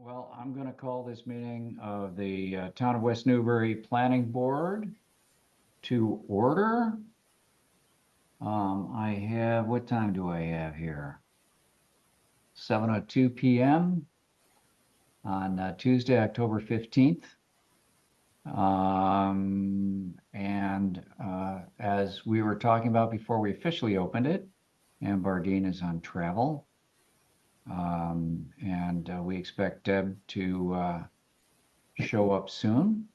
Well, I'm going to call this meeting of the Town of West Newbury Planning Board to order. I have, what time do I have here? 7:02 p.m. on Tuesday, October 15th. As we were talking about before we officially opened it, Ann Bardine is on travel. We expect Deb to show up soon.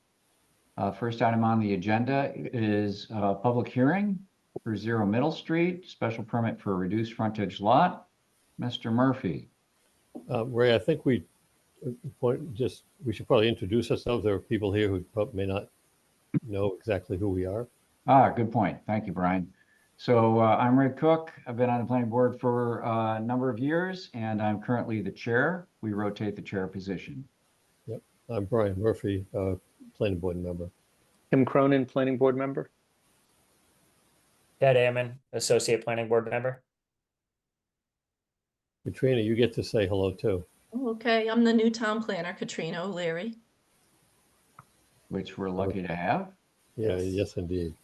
First item on the agenda is a public hearing for 0 Middle Street, special permit for a reduced frontage lot. Mr. Murphy. Ray, I think we should probably introduce ourselves. There are people here who may not know exactly who we are. Good point. Thank you, Brian. So I'm Ray Cook. I've been on the planning board for a number of years, and I'm currently the chair. We rotate the chair position. Yep. I'm Brian Murphy, planning board member. Tim Cronin, planning board member. Ted Ammon, associate planning board member. Katrina, you get to say hello too. Okay, I'm the new town planner, Katrina O'Leary. Which we're lucky to have. Yeah, yes, indeed.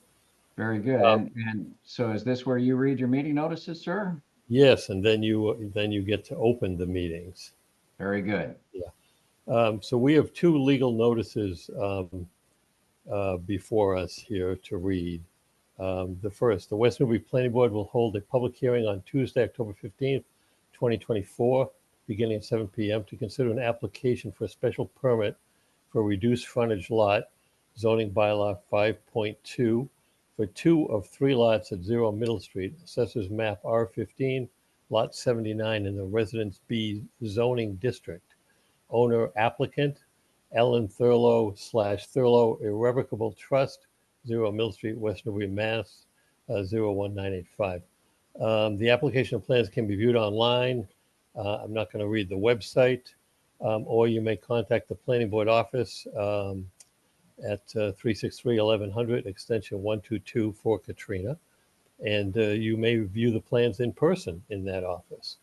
Very good. And so is this where you read your meeting notices, sir? Yes, and then you get to open the meetings. Very good. Yeah. So we have 2 legal notices before us here to read. The first, the West Newbury Planning Board will hold a public hearing on Tuesday, October 15th, 2024, beginning at 7 p.m. to consider an application for a special permit for a reduced frontage lot, zoning bylaw 5.2, for 2 of 3 lots at 0 Middle Street, Assessors Map R15, Lot 79 in the Residence B zoning district. Owner applicant, Ellen Thurlow / Thurlow Irrevocable Trust, 0 Mill Street, West Newbury, Mass. 01985. The application plans can be viewed online. I'm not going to read the website, or you may contact the planning board office at 363-1100, extension 122 for Katrina. And you may view the plans in person in that office.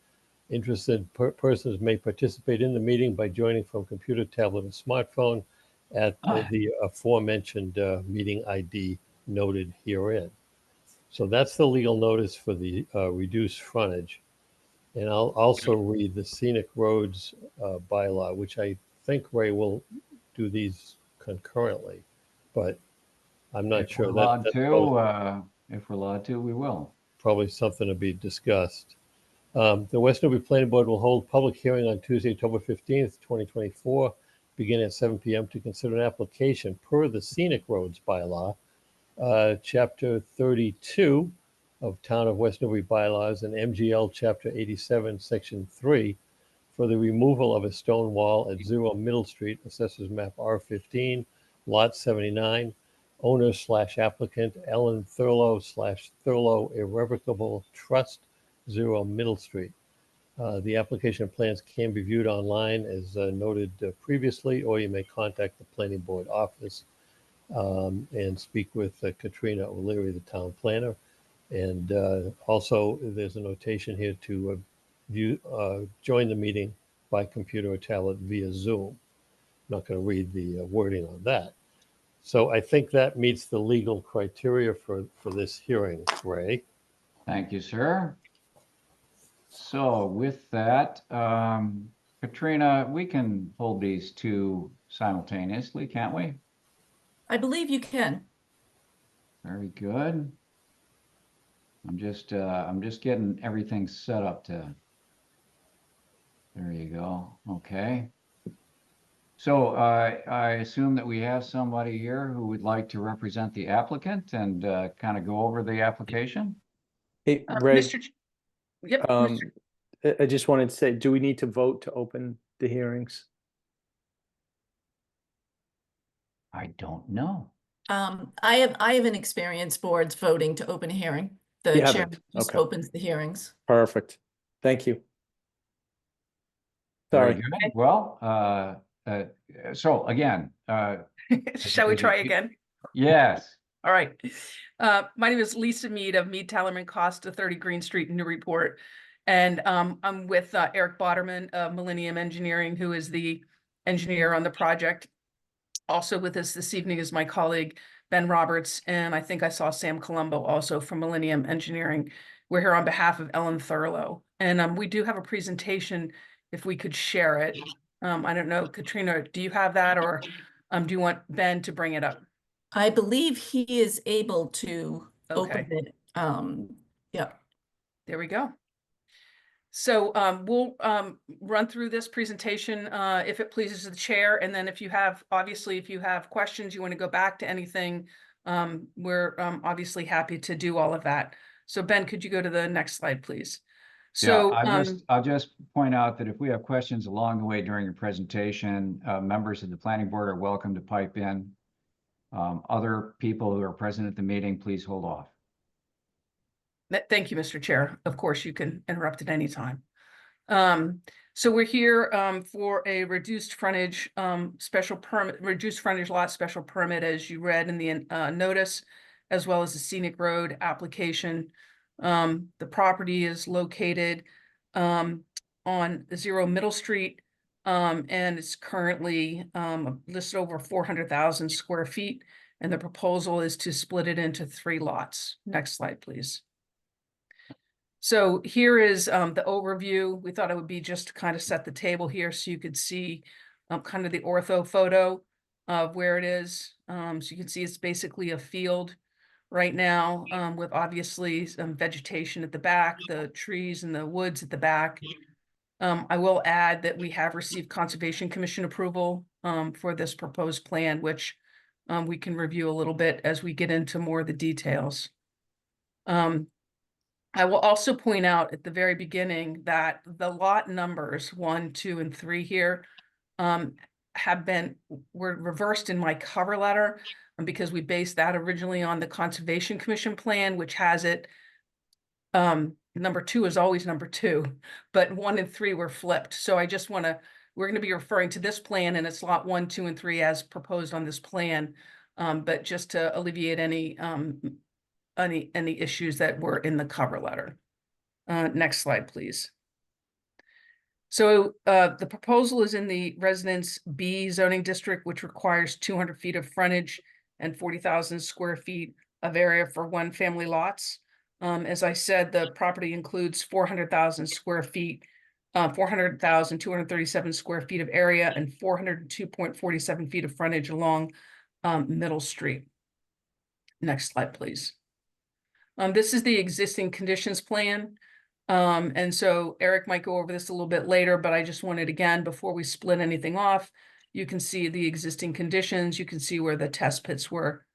Interested persons may participate in the meeting by joining from computer, tablet, and smartphone at the aforementioned meeting ID noted herein. So that's the legal notice for the reduced frontage. And I'll also read the scenic roads bylaw, which I think Ray will do these concurrently, but I'm not sure. If we're allowed to, we will. Probably something to be discussed. The West Newbury Planning Board will hold public hearing on Tuesday, October 15th, 2024, beginning at 7 p.m. to consider an application per the scenic roads bylaw, chapter 32 of Town of West Newbury bylaws and MGL chapter 87, section 3, for the removal of a stone wall at 0 Middle Street, Assessors Map R15, Lot 79, owner / applicant Ellen Thurlow / Thurlow Irrevocable Trust, 0 Middle Street. The application plans can be viewed online as noted previously, or you may contact the planning board office and speak with Katrina O'Leary, the town planner. And also there's a notation here to join the meeting by computer or tablet via Zoom. I'm not going to read the wording on that. So I think that meets the legal criteria for this hearing, Ray. Thank you, sir. So with that, Katrina, we can hold these 2 simultaneously, can't we? I believe you can. Very good. I'm just getting everything set up to. There you go. Okay. So I assume that we have somebody here who would like to represent the applicant and kind of go over the application. Hey, Ray, Yep. I just wanted to say, do we need to vote to open the hearings? I don't know. I have an experience boards voting to open a hearing. The You have chairman it. just Okay. opens the hearings. Perfect. Thank you. Very Sorry. good. Well, so again, Shall we try again? Yes. All right. My name is Lisa Mead of Mead, Tallerman, Costa, 30 Green Street in Newburyport. And I'm with Eric Boderman of Millennium Engineering, who is the engineer on the project. Also with us this evening is my colleague, Ben Roberts, and I think I saw Sam Colombo also from Millennium Engineering. We're here on behalf of Ellen Thurlow, and we do have a presentation if we could share it. I don't know, Katrina, do you have that, or do you want Ben to bring it up? I believe he is able to Okay. open it. Yeah. There we go. So we'll run through this presentation if it pleases the chair, and then if you have, obviously, if you have questions, you want to go back to anything, we're obviously happy to do all of that. So Ben, could you go to the next slide, please? So I'll just point out that if we have questions along the way during your presentation, members of the planning board are welcome to pipe in. Other people who are present at the meeting, please hold off. Thank you, Mr. Chair. Of course, you can interrupt at any time. So we're here for a reduced frontage special permit, reduced frontage lot special permit, as you read in the notice, as well as the scenic road application. The property is located on 0 Middle Street, and it's currently listed over 400,000 square feet, and the proposal is to split it into 3 lots. Next slide, please. So here is the overview. We thought it would be just to kind of set the table here so you could see kind of the ortho photo of where it is. So you can see it's basically a field right now with obviously some vegetation at the back, the trees and the woods at the back. I will add that we have received Conservation Commission approval for this proposed plan, which we can review a little bit as we get into more of the details. I will also point out at the very beginning that the lot numbers 1, 2, and 3 here were reversed in my cover letter because we based that originally on the Conservation Commission plan, which has it. Number 2 is always number 2, but 1 and 3 were flipped. So I just want to, we're going to be referring to this plan, and it's lot 1, 2, and 3 as proposed on this plan. But just to alleviate any issues that were in the cover letter. Next slide, please. So the proposal is in the Residence B zoning district, which requires 200 feet of frontage and 40,000 square feet of area for 1 family lots. As I said, the property includes 400,000 square feet, 400,237 square feet of area and 402.47 feet of frontage along Middle Street. Next slide, please. This is the existing conditions plan. And so Eric might go over this a little bit later, but I just wanted, again, before we split anything off, you can see the existing conditions. You can see where the test pits were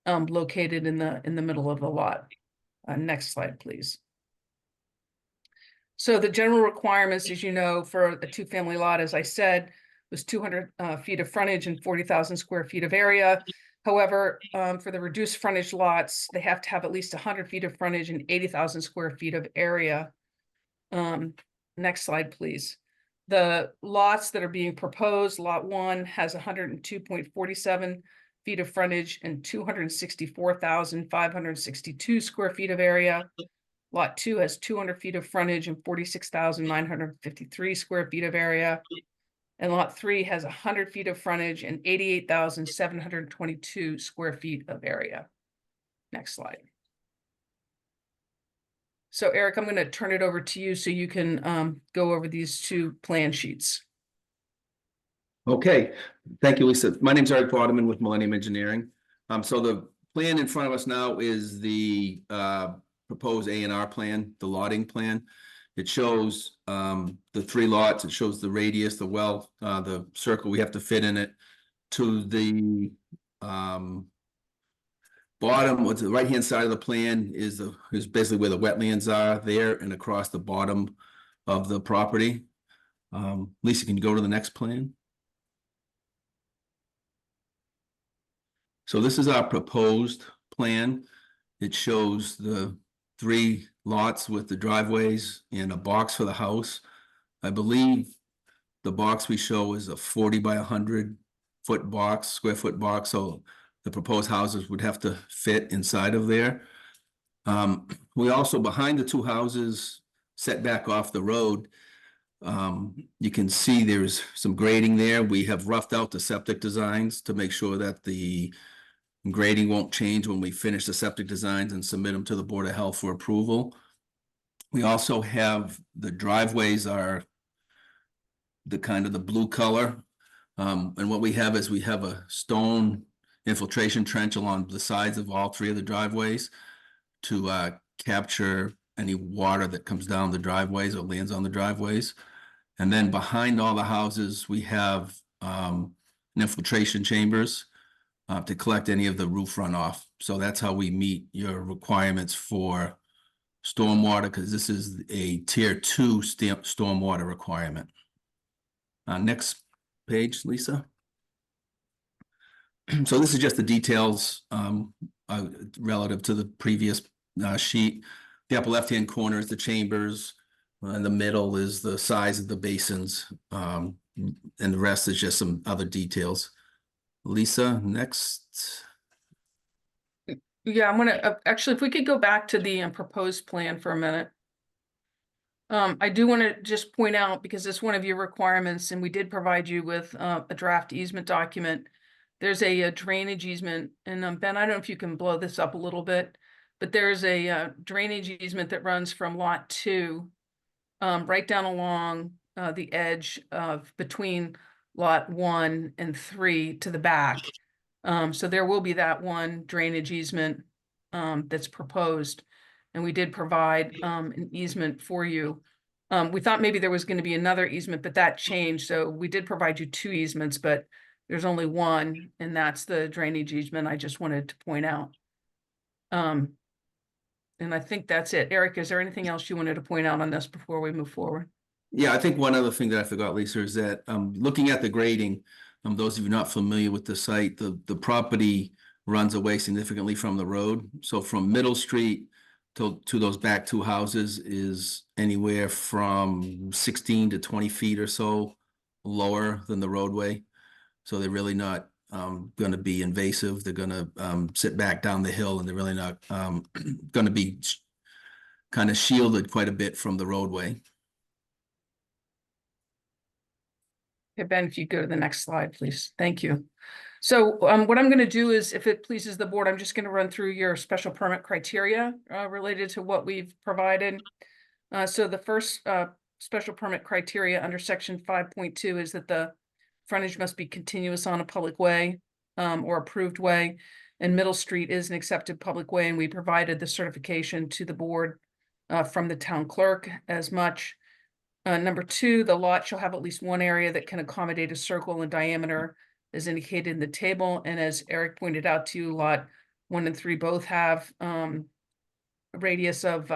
located in the middle of the lot. Next slide, please. So the general requirements, as you know, for a 2-family lot, as I said, was 200 feet of frontage and 40,000 square feet of area. However, for the reduced frontage lots, they have to have at least 100 feet of frontage and 80,000 square feet of area. Next slide, please. The lots that are being proposed, lot 1 has 102.47 feet of frontage and 264,562 square feet of area. Lot 2 has 200 feet of frontage and 46,953 square feet of area. And lot 3 has 100 feet of frontage and 88,722 square feet of area. Next slide. So Eric, I'm going to turn it over to you so you can go over these 2 plan sheets. Okay, thank you, Lisa. My name's Eric Bodeman with Millennium Engineering. So the plan in front of us now is the proposed A&R plan, the lotting plan. It shows the 3 lots. It shows the radius, the well, the circle we have to fit in it. To the bottom, what's the right-hand side of the plan is basically where the wetlands are there and across the bottom of the property. Lisa, can you go to the next plan? So this is our proposed plan. It shows the 3 lots with the driveways and a box for the house. I believe the box we show is a 40 by 100 foot box, square foot box. So the proposed houses would have to fit inside of there. We also, behind the 2 houses, set back off the road, You can see there's some grading there. We have roughed out the septic designs to make sure that the grading won't change when we finish the septic designs and submit them to the Board of Health for approval. We also have, the driveways are the kind of the blue color. And what we have is we have a stone infiltration trench along the sides of all three of the driveways to capture any water that comes down the driveways or lands on the driveways. And then behind all the houses, we have an infiltration chambers to collect any of the roof runoff. So that's how we meet your requirements for stormwater, because this is a tier 2 stormwater requirement. Next page, Lisa. So this is just the details relative to the previous sheet. The upper left-hand corner is the chambers, and the middle is the size of the basins, and the rest is just some other details. Lisa, next. Yeah, I'm gonna, actually, if we could go back to the proposed plan for a minute. I do want to just point out, because it's one of your requirements, and we did provide you with a draft easement document. There's a drainage easement, and Ben, I don't know if you can blow this up a little bit, but there's a drainage easement that runs from lot 2 right down along the edge of between lot 1 and 3 to the back. So there will be that one drainage easement that's proposed. And we did provide an easement for you. We thought maybe there was going to be another easement, but that changed. So we did provide you 2 easements, but there's only one, and that's the drainage easement I just wanted to point out. And I think that's it. Eric, is there anything else you wanted to point out on this before we move forward? Yeah, I think one other thing that I forgot, Lisa, is that looking at the grading, those of you not familiar with the site, the property runs away significantly from the road. So from Middle Street to those back 2 houses is anywhere from 16 to 20 feet or so lower than the roadway. So they're really not going to be invasive. They're going to sit back down the hill, and they're really not going to be kind of shielded quite a bit from the roadway. Okay, Ben, if you go to the next slide, please. Thank you. So what I'm going to do is, if it pleases the board, I'm just going to run through your special permit criteria related to what we've provided. So the first special permit criteria under section 5.2 is that the frontage must be continuous on a public way or approved way, and Middle Street is an accepted public way, and we provided the certification to the board from the town clerk as much. Number 2, the lot shall have at least one area that can accommodate a circle in diameter as indicated in the table. And as Eric pointed out to you, lot 1 and 3 both have a radius of, 2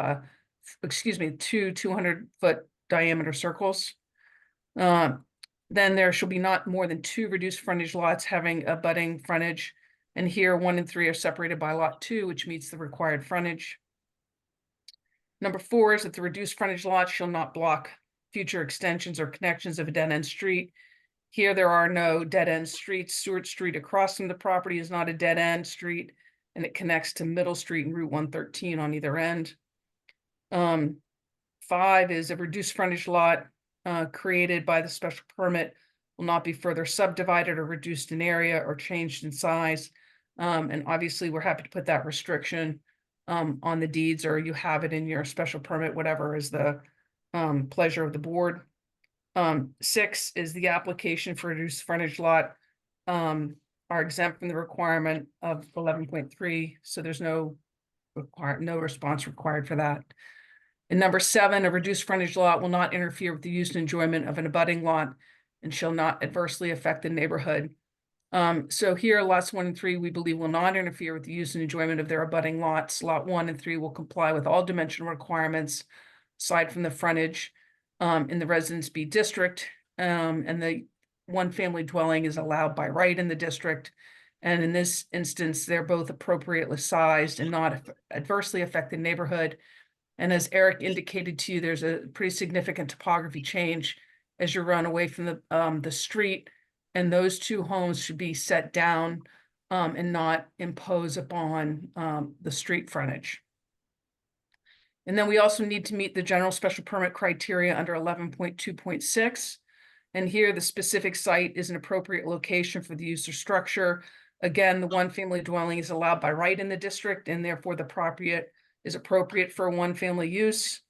200-foot diameter circles. Then there shall be not more than 2 reduced frontage lots having abutting frontage. And here 1 and 3 are separated by lot 2, which meets the required frontage. Number 4 is that the reduced frontage lot shall not block future extensions or connections of a dead-end street. Here, there are no dead-end streets. Stewart Street across from the property is not a dead-end street, and it connects to Middle Street and Route 113 on either end. 5 is a reduced frontage lot created by the special permit will not be further subdivided or reduced in area or changed in size. And obviously, we're happy to put that restriction on the deeds, or you have it in your special permit, whatever is the pleasure of the board. 6 is the application for reduced frontage lot are exempt from the requirement of 11.3, so there's no response required for that. And number 7, a reduced frontage lot will not interfere with the use and enjoyment of an abutting lot and shall not adversely affect the neighborhood. So here, lots 1 and 3, we believe will not interfere with the use and enjoyment of their abutting lots. Lot 1 and 3 will comply with all dimensional requirements aside from the frontage in the Residence B district. And the one family dwelling is allowed by right in the district. And in this instance, they're both appropriately sized and not adversely affect the neighborhood. And as Eric indicated to you, there's a pretty significant topography change as you run away from the street. And those 2 homes should be set down and not impose upon the street frontage. And then we also need to meet the general special permit criteria under 11.2.6. And here the specific site is an appropriate location for the use or structure. Again, the one-family dwelling is allowed by right in the district, and therefore the property is appropriate for one-family use.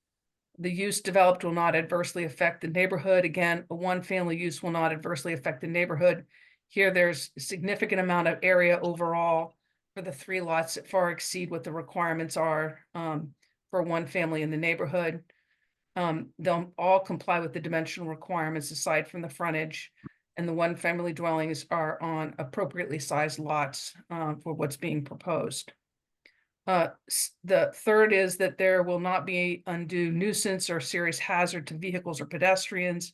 The use developed will not adversely affect the neighborhood. Again, a one-family use will not adversely affect the neighborhood. Here, there's a significant amount of area overall for the 3 lots that far exceed what the requirements are for one family in the neighborhood. They'll all comply with the dimensional requirements aside from the frontage, and the one-family dwellings are on appropriately sized lots for what's being proposed. The third is that there will not be undue nuisance or serious hazard to vehicles or pedestrians.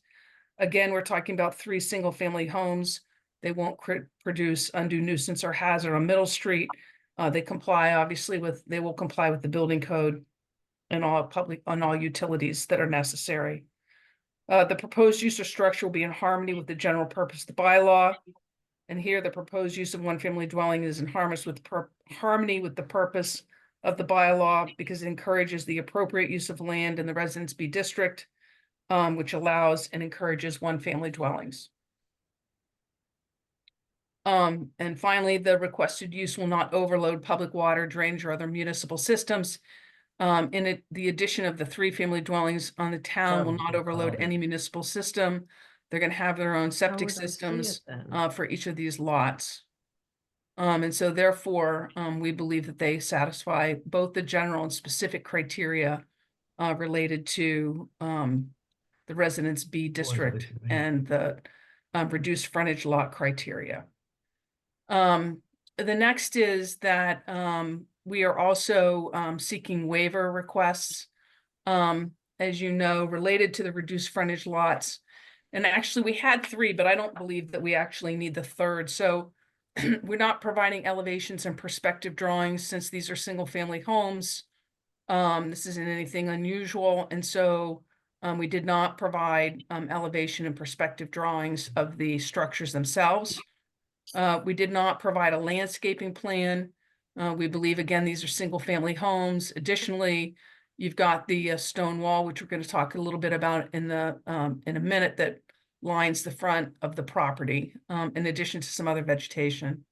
Again, we're talking about 3 single-family homes. They won't produce undue nuisance or hazard on Middle Street. They will comply with the building code and all utilities that are necessary. The proposed use or structure will be in harmony with the general purpose of the bylaw. And here the proposed use of one-family dwelling is in harmony with the purpose of the bylaw because it encourages the appropriate use of land in the Residence B district, which allows and encourages one-family dwellings. And finally, the requested use will not overload public water, drainage, or other municipal systems. The addition of the 3-family dwellings on the town will not overload any municipal system. They're going to have their own septic systems for each of these lots. And so therefore, we believe that they satisfy both the general and specific criteria related to the Residence B district and the reduced frontage lot criteria. The next is that we are also seeking waiver requests, as you know, related to the reduced frontage lots. And actually we had 3, but I don't believe that we actually need the 3rd. So we're not providing elevations and perspective drawings since these are single family homes. This isn't anything unusual. And so we did not provide elevation and perspective drawings of the structures themselves. We did not provide a landscaping plan. We believe, again, these are single family homes. Additionally, you've got the stone wall, which we're going to talk a little bit about in a minute, that lines the front of the property, in addition to some other vegetation.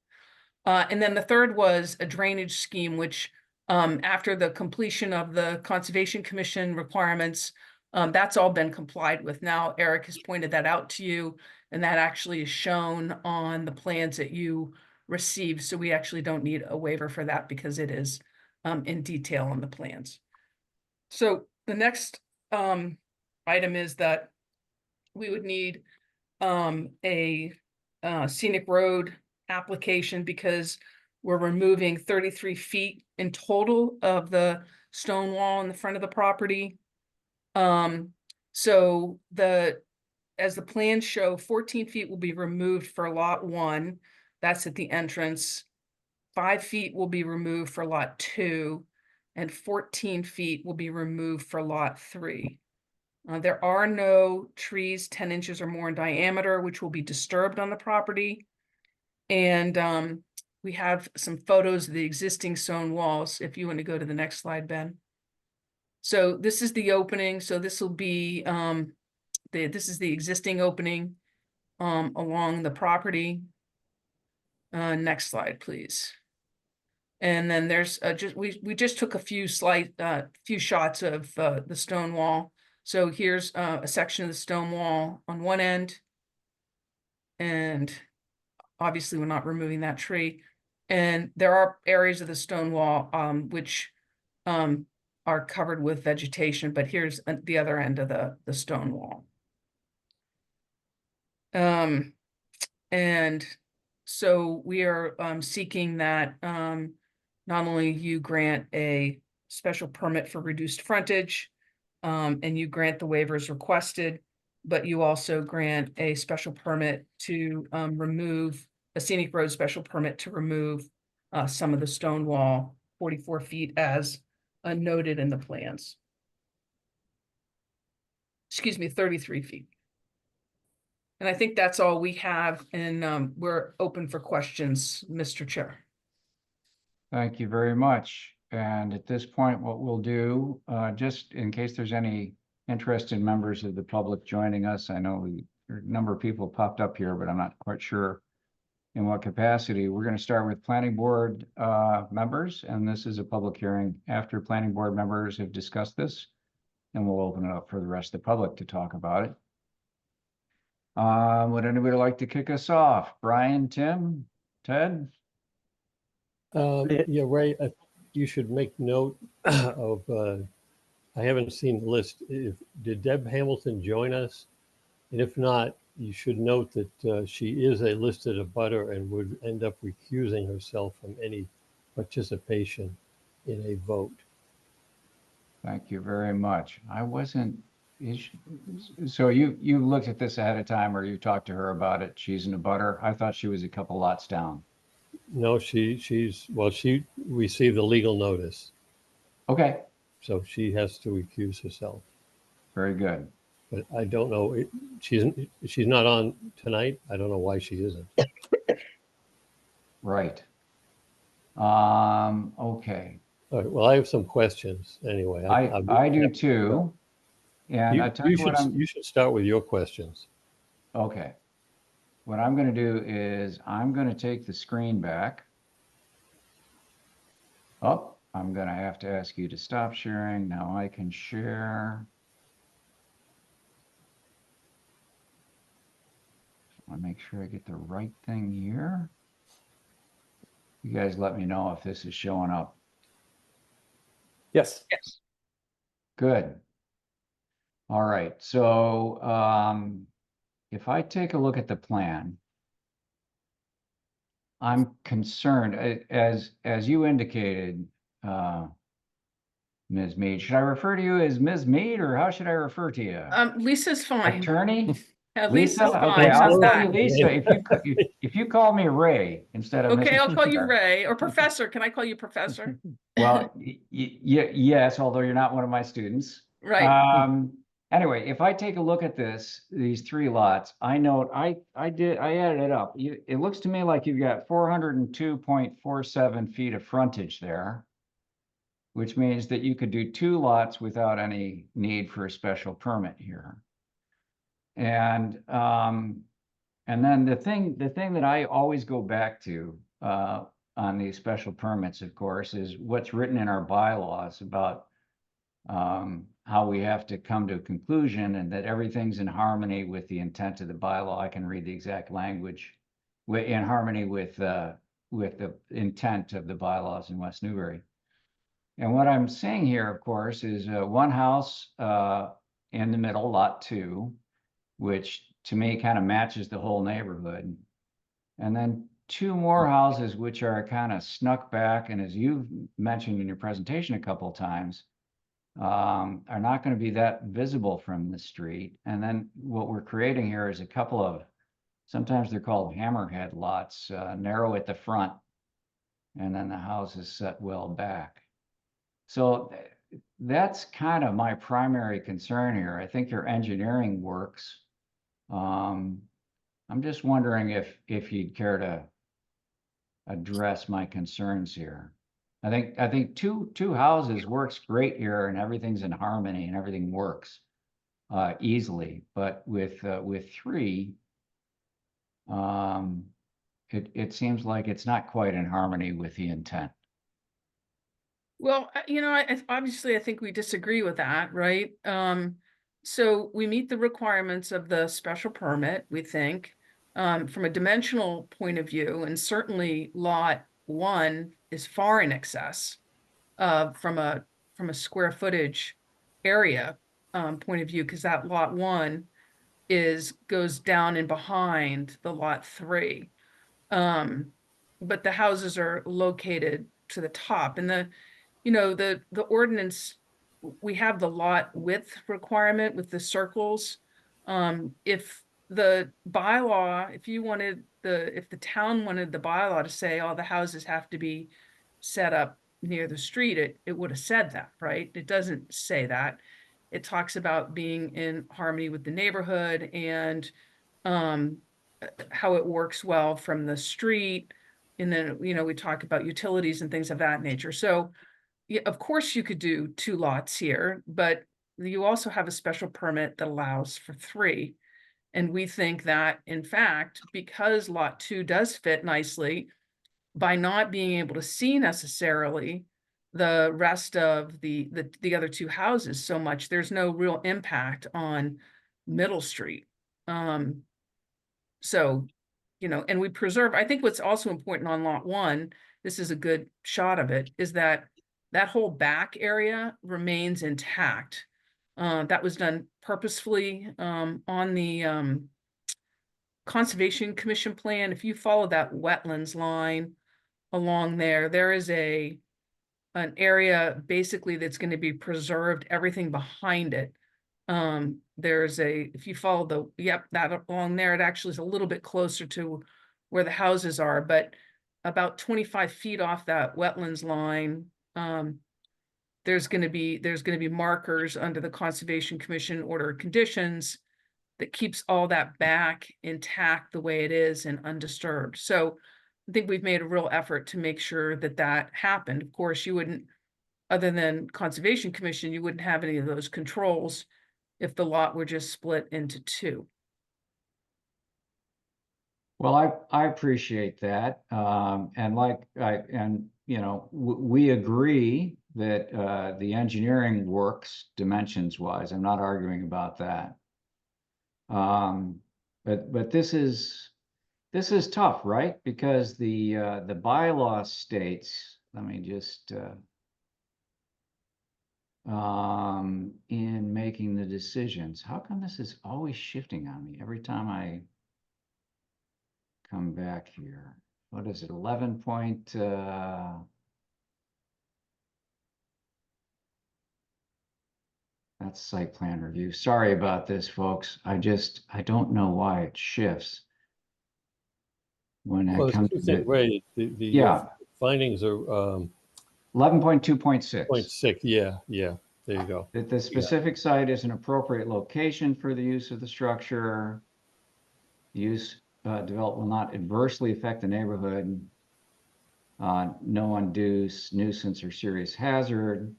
And then the third was a drainage scheme, which after the completion of the Conservation Commission requirements, that's all been complied with. Now, Eric has pointed that out to you, and that actually is shown on the plans that you received. So we actually don't need a waiver for that because it is in detail on the plans. So the next item is that we would need a scenic road application because we're removing 33 feet in total of the stone wall in the front of the property. So as the plans show, 14 feet will be removed for lot 1. That's at the entrance. 5 feet will be removed for lot 2, and 14 feet will be removed for lot 3. There are no trees 10 inches or more in diameter, which will be disturbed on the property. And we have some photos of the existing stone walls. If you want to go to the next slide, Ben. So this is the opening. So this will be, this is the existing opening along the property. Next slide, please. And then there's we just took a few shots of the stone wall. So here's a section of the stone wall on one end, and obviously we're not removing that tree. And there are areas of the stone wall which are covered with vegetation, but here's the other end of the stone wall. And so we are seeking that not only you grant a special permit for reduced frontage, and you grant the waivers requested, but you also grant a special permit to remove a scenic road special permit to remove some of the stone wall 44 feet as noted in the plans. Excuse me, 33 feet. And I think that's all we have, and we're open for questions, Mr. Chair. Thank you very much. And at this point, what we'll do, just in case there's any interested members of the public joining us, I know a number of people popped up here, but I'm not quite sure in what capacity. We're going to start with planning board members, and this is a public hearing after planning board members have discussed this, and we'll open it up for the rest of the public to talk about it. Would anybody like to kick us off? Brian, Tim, Ted? Yeah, Ray, you should make note of, I haven't seen the list. Did Deb Hamilton join us? And if not, you should note that she is a listed abutter and would end up recusing herself from any participation in a vote. Thank you very much. I wasn't, so you looked at this ahead of time or you talked to her about it? She's in a butter. I thought she was a couple lots down. No, she received a legal notice, Okay, so she has to recuse herself. very good. But I don't know, she's not on tonight. I don't know why she isn't. Right. Okay. All right, well, I have some questions anyway. I do too. And I tell you what you should start with your questions. okay. What I'm going to do is I'm going to take the screen back. Oh, I'm going to have to ask you to stop sharing. Now I can share. I want to make sure I get the right thing here. You guys let me know if this is showing up. Yes. Yes. Good. All right. So if I take a look at the plan, I'm concerned, as you indicated, Ms. Mead. Should I refer to you as Ms. Mead, or how should I refer to you? Lisa's fine. Attorney? Lisa's Lisa? fine. Okay, I'll How's call you that? Lisa. If you call me Ray instead of Okay, Mr. I'll call you Chair. Ray or Professor. Can I call you Professor? Well, yes, although you're not one of my students. Right. Anyway, if I take a look at these three lots, I note I added it up. It looks to me like you've got 402.47 feet of frontage there, which means that you could do two lots without any need for a special permit here. And then the thing that I always go back to on these special permits, of course, is what's written in our bylaws about how we have to come to a conclusion and that everything's in harmony with the intent of the bylaw. I can read the exact language in harmony with the intent of the bylaws in West Newbury. And what I'm seeing here, of course, is one house in the middle, lot 2, which to me kind of matches the whole neighborhood. And then two more houses which are kind of snuck back, and as you've mentioned in your presentation a couple of times, are not going to be that visible from the street. And then what we're creating here is a couple of, sometimes they're called hammerhead lots, narrow at the front, and then the house is set well back. So that's kind of my primary concern here. I think your engineering works. I'm just wondering if you'd care to address my concerns here. I think two houses works great here, and everything's in harmony and everything works easily. But with three, it seems like it's not quite in harmony with the intent. Well, obviously I think we disagree with that, right? So we meet the requirements of the special permit, we think, from a dimensional point of view, and certainly lot 1 is far in excess from a square footage area point of view, because that lot 1 goes down and behind the lot 3. But the houses are located to the top, and the ordinance, we have the lot width requirement with the circles. If the bylaw, if the town wanted the bylaw to say all the houses have to be set up near the street, it would have said that, right? It doesn't say that. It talks about being in harmony with the neighborhood and how it works well from the street. And then, we talk about utilities and things of that nature. So yeah, of course you could do 2 lots here, but you also have a special permit that allows for 3. And we think that, in fact, because lot 2 does fit nicely, by not being able to see necessarily the rest of the other 2 houses so much, there's no real impact on Middle Street. So, you know, and we preserve, I think what's also important on lot 1, this is a good shot of it, is that that whole back area remains intact. That was done purposefully, on the, Conservation Commission plan. If you follow that wetlands line along there, there is an area basically that's going to be preserved, everything behind it. There's if you follow that along there, it actually is a little bit closer to where the houses are, but about 25 feet off that wetlands line, there's going to be markers under the Conservation Commission order of conditions that keeps all that back intact the way it is and undisturbed. So I think we've made a real effort to make sure that that happened. Of course, you wouldn't, other than Conservation Commission, you wouldn't have any of those controls if the lot were just split into 2. Well, I appreciate that. You know, we agree that the engineering works dimensions wise. I'm not arguing about that. But this is tough, right? Because the bylaw states, let me just in making the decisions, how come this is always shifting on me every time I come back here? What is it, 11 point, that's site plan review. Sorry about this, folks. I don't know why it shifts when Well, it comes it's to Ray, the yeah, findings are 11.2.6. 0.6. Yeah, there you go. That the specific site is an appropriate location for the use of the structure. Use development will not adversely affect the neighborhood. No undue nuisance or serious hazard.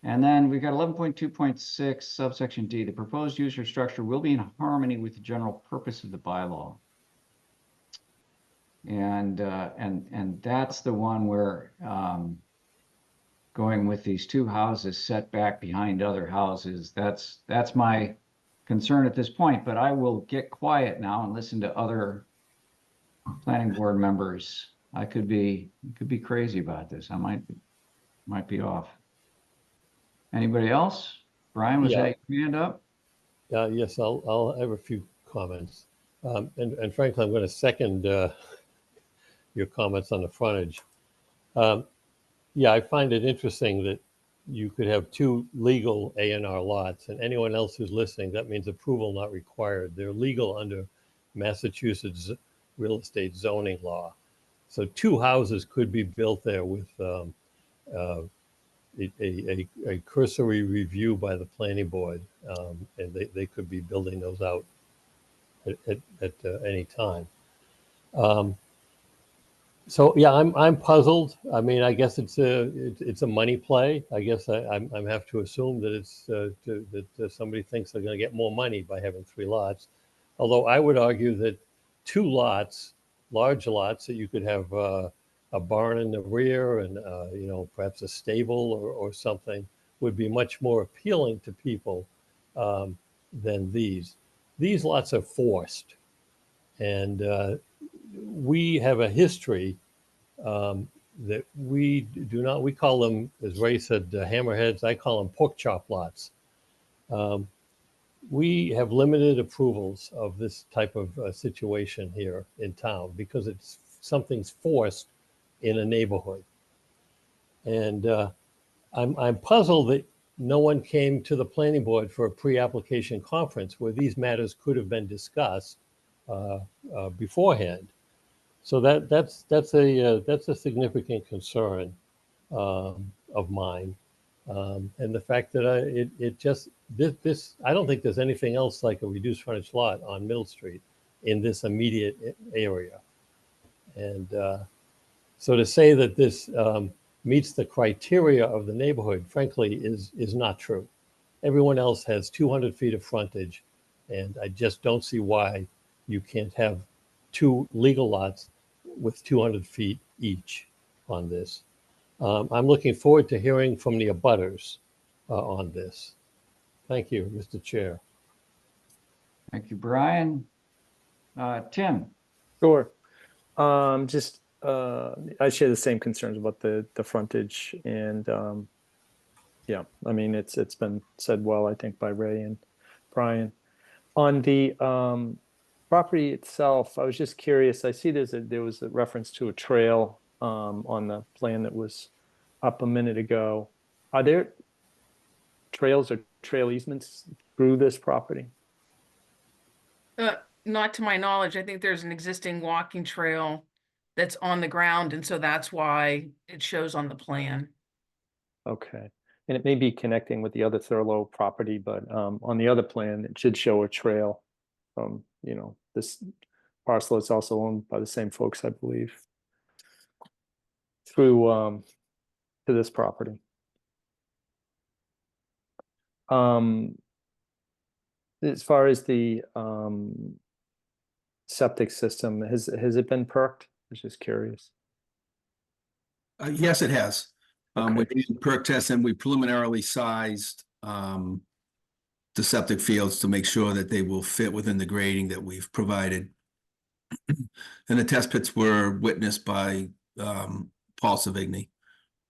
And then we've got 11.2.6 subsection D. The proposed use or structure will be in harmony with the general purpose of the bylaw. And that's the one where going with these 2 houses set back behind other houses. That's my concern at this point. But I will get quiet now and listen to other planning board members. I could be crazy about this. I might be off. Anybody else? Brian, was that your hand up? Yes, I'll have a few comments. And frankly, I'm going to second your comments on the frontage. I find it interesting that you could have 2 legal A&R lots, and anyone else who's listening, that means approval not required. They're legal under Massachusetts real estate zoning law. So 2 houses could be built there with a cursory review by the planning board, and they could be building those out at any time. So yeah, I'm puzzled. I mean, I guess it's a money play. I guess I have to assume that it's that somebody thinks they're going to get more money by having 3 lots. Although I would argue that 2 lots, large lots, that you could have a barn in the rear and you know, perhaps a stable or something, would be much more appealing to people than these. These lots are forced, and we have a history that we do not, we call them, as Ray said, hammerheads. I call them pork chop lots. We have limited approvals of this type of situation here in town because something's forced in a neighborhood. And I'm puzzled that no one came to the planning board for a pre-application conference where these matters could have been discussed beforehand. So that's a significant concern of mine, and the fact that it just this I don't think there's anything else like a reduced frontage lot on Middle Street in this immediate area, and so to say that this meets the criteria of the neighborhood, frankly, is not true. Everyone else has 200 feet of frontage, and I just don't see why you can't have two legal lots with 200 feet each on this. I'm looking forward to hearing from the abutters on this. Thank you, Mr. Chair. Thank you, Brian. Tim? Sure. Just, I share the same concerns about the frontage and, yeah, I mean, it's been said well, I think, by Ray and Brian. On the, property itself, I was just curious, I see there was a reference to a trail, on the plan that was up a minute ago. Are there trails or trail easements through this property? Not to my knowledge. I think there's an existing walking trail that's on the ground, and so that's why it shows on the plan. Okay, and it may be connecting with the other Thurlow property, but on the other plan, it should show a trail from, you know, this parcel is also owned by the same folks, I believe, through to this property. As far as the septic system, has it been perked? I was just curious. Yes, it has. We Okay. did perk tests and we preliminarily sized the septic fields to make sure that they will fit within the grading that we've provided. And the test pits were witnessed by Paul Savigny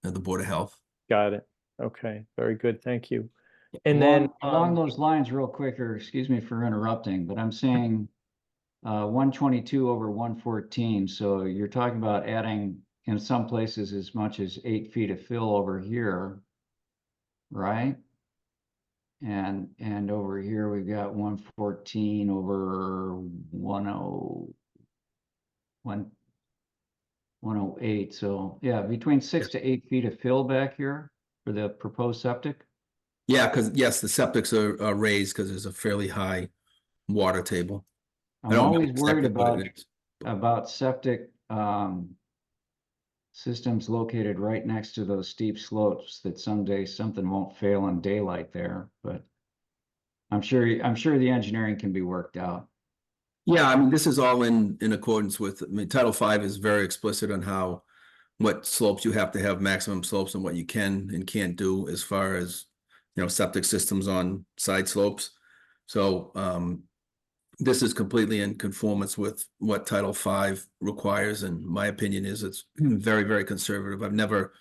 at the Board of Health. Got it. Okay, very good. Thank you. And then Along those lines, real quick, or excuse me for interrupting, but I'm saying 122 over 114. So you're talking about adding in some places as much as 8 feet of fill over here, right? And over here we've got 114 over 108. So yeah, between 6 to 8 feet of fill back here for the proposed septic. Yeah, because yes, the septics are raised because there's a fairly high water table. I I'm don't know always worried exactly what it is. about septic systems located right next to those steep slopes that someday something won't fail in daylight there, but I'm sure the engineering can be worked out. Yeah, I mean, this is all in accordance with, I mean, Title V is very explicit on what slopes you have to have maximum slopes and what you can and can't do as far as, you know, septic systems on side slopes. So this is completely in conformance with what Title V requires, and my opinion is it's very, very conservative. I've never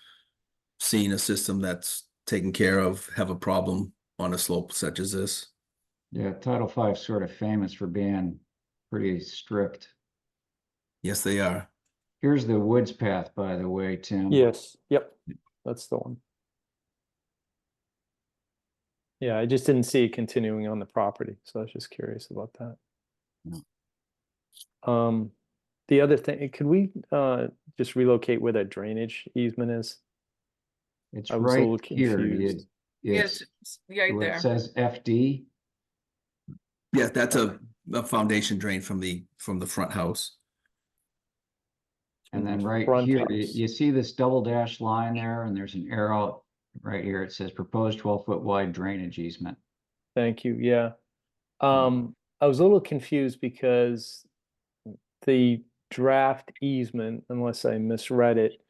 seen a system that's taken care of have a problem on a slope such as this. Yeah, Title V is sort of famous for being pretty strict. Yes, they are. Here's the woods path, by the way, Tim. yes, yep, that's the one. Yeah, I just didn't see it continuing on the property, so I was just curious about that. No. The other thing, could we just relocate where that drainage easement is? It's I was a right little here. confused. Yes, it's right Where it there. says FD. Yeah, that's a foundation drain from the front house. And then right Front here, house. you see this double dash line there, and there's an arrow right here. It says proposed 12-foot wide drainage easement. Thank you, yeah. I was a little confused because the draft easement, unless I misread it,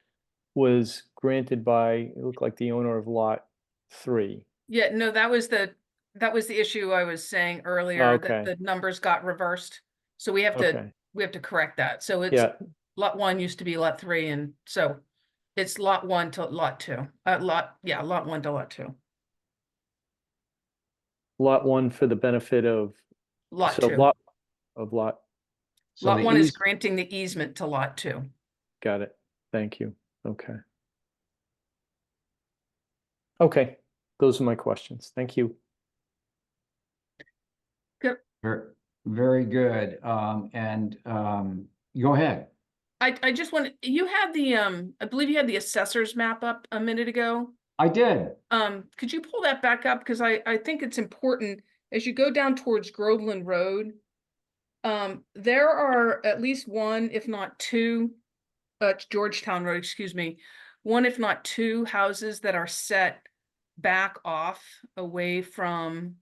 was granted by, it looked like the owner of lot 3. Yeah, no, that was the issue I was saying earlier, that Okay. the numbers got reversed. So we have Okay, to correct that. So it's yeah, lot 1 used to be lot 3, and so it's lot 1 to lot 2. Lot 1 to lot 2. lot 1 for the benefit of, Lot so 2. lot, of lot, So Lot the 1 is eas- granting the easement to lot 2. got it, thank you, okay. Okay, those are my questions, thank you. Very good. Go ahead. I just want, you had the I believe you had the assessor's map up a minute ago. I did. Could you pull that back up? Because I think it's important as you go down towards Groveland Road. There are at least one, if not two, Georgetown Road, excuse me. one, if not two houses that are set back off away from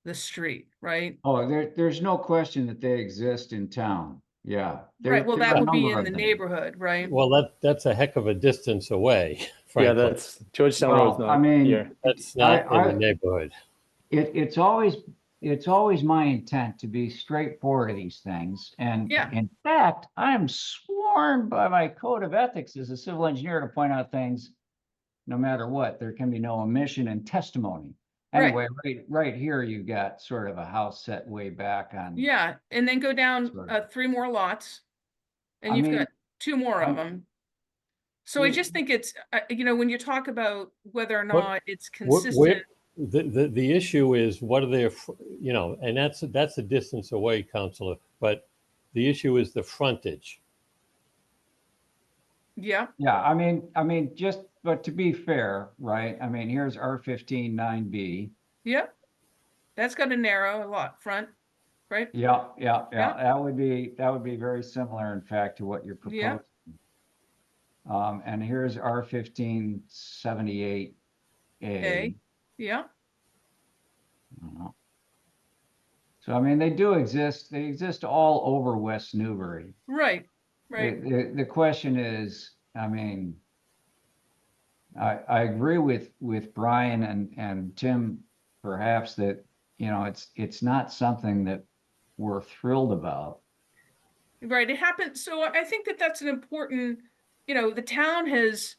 the street, right? Oh, there's no question that they exist in town. Yeah. Right, well, There's that a would be number in of the them. neighborhood, right? Well, that's a heck of a distance away, Yeah, frankly. that's Georgetown Road's Well, I not mean, here. That's not in the I, neighborhood. it's always my intent to be straightforward to these things. And Yeah. in fact, I'm sworn by my code of ethics as a civil engineer to point out things no matter what. There can be no omission in testimony. Right. Anyway, right here, you got sort of a house set way back on. Yeah, and then go down Sort of. 3 more lots. And I you've mean, got 2 more of I'm- them. So I you- just think it's, you know, when you talk about whether or What- not it's Where- consistent, the issue is what are their, you know, and that's a distance away, Counselor, but the issue is the frontage. yeah, Yeah, I mean, but to be fair, right? I mean, here's R15 9B. yeah. That's got a narrow lot front, right? Yeah. Yeah. That would be very similar, in fact, to what you're Yeah. proposing. And here's R15 78A. A, yeah, So, I mean, they do exist. They exist all over West Newbury. right, right. The question is, I mean, I agree with Brian and Tim, perhaps that, you know, it's not something that we're thrilled about. Right, it happened, so I think that that's an important, you know, the town has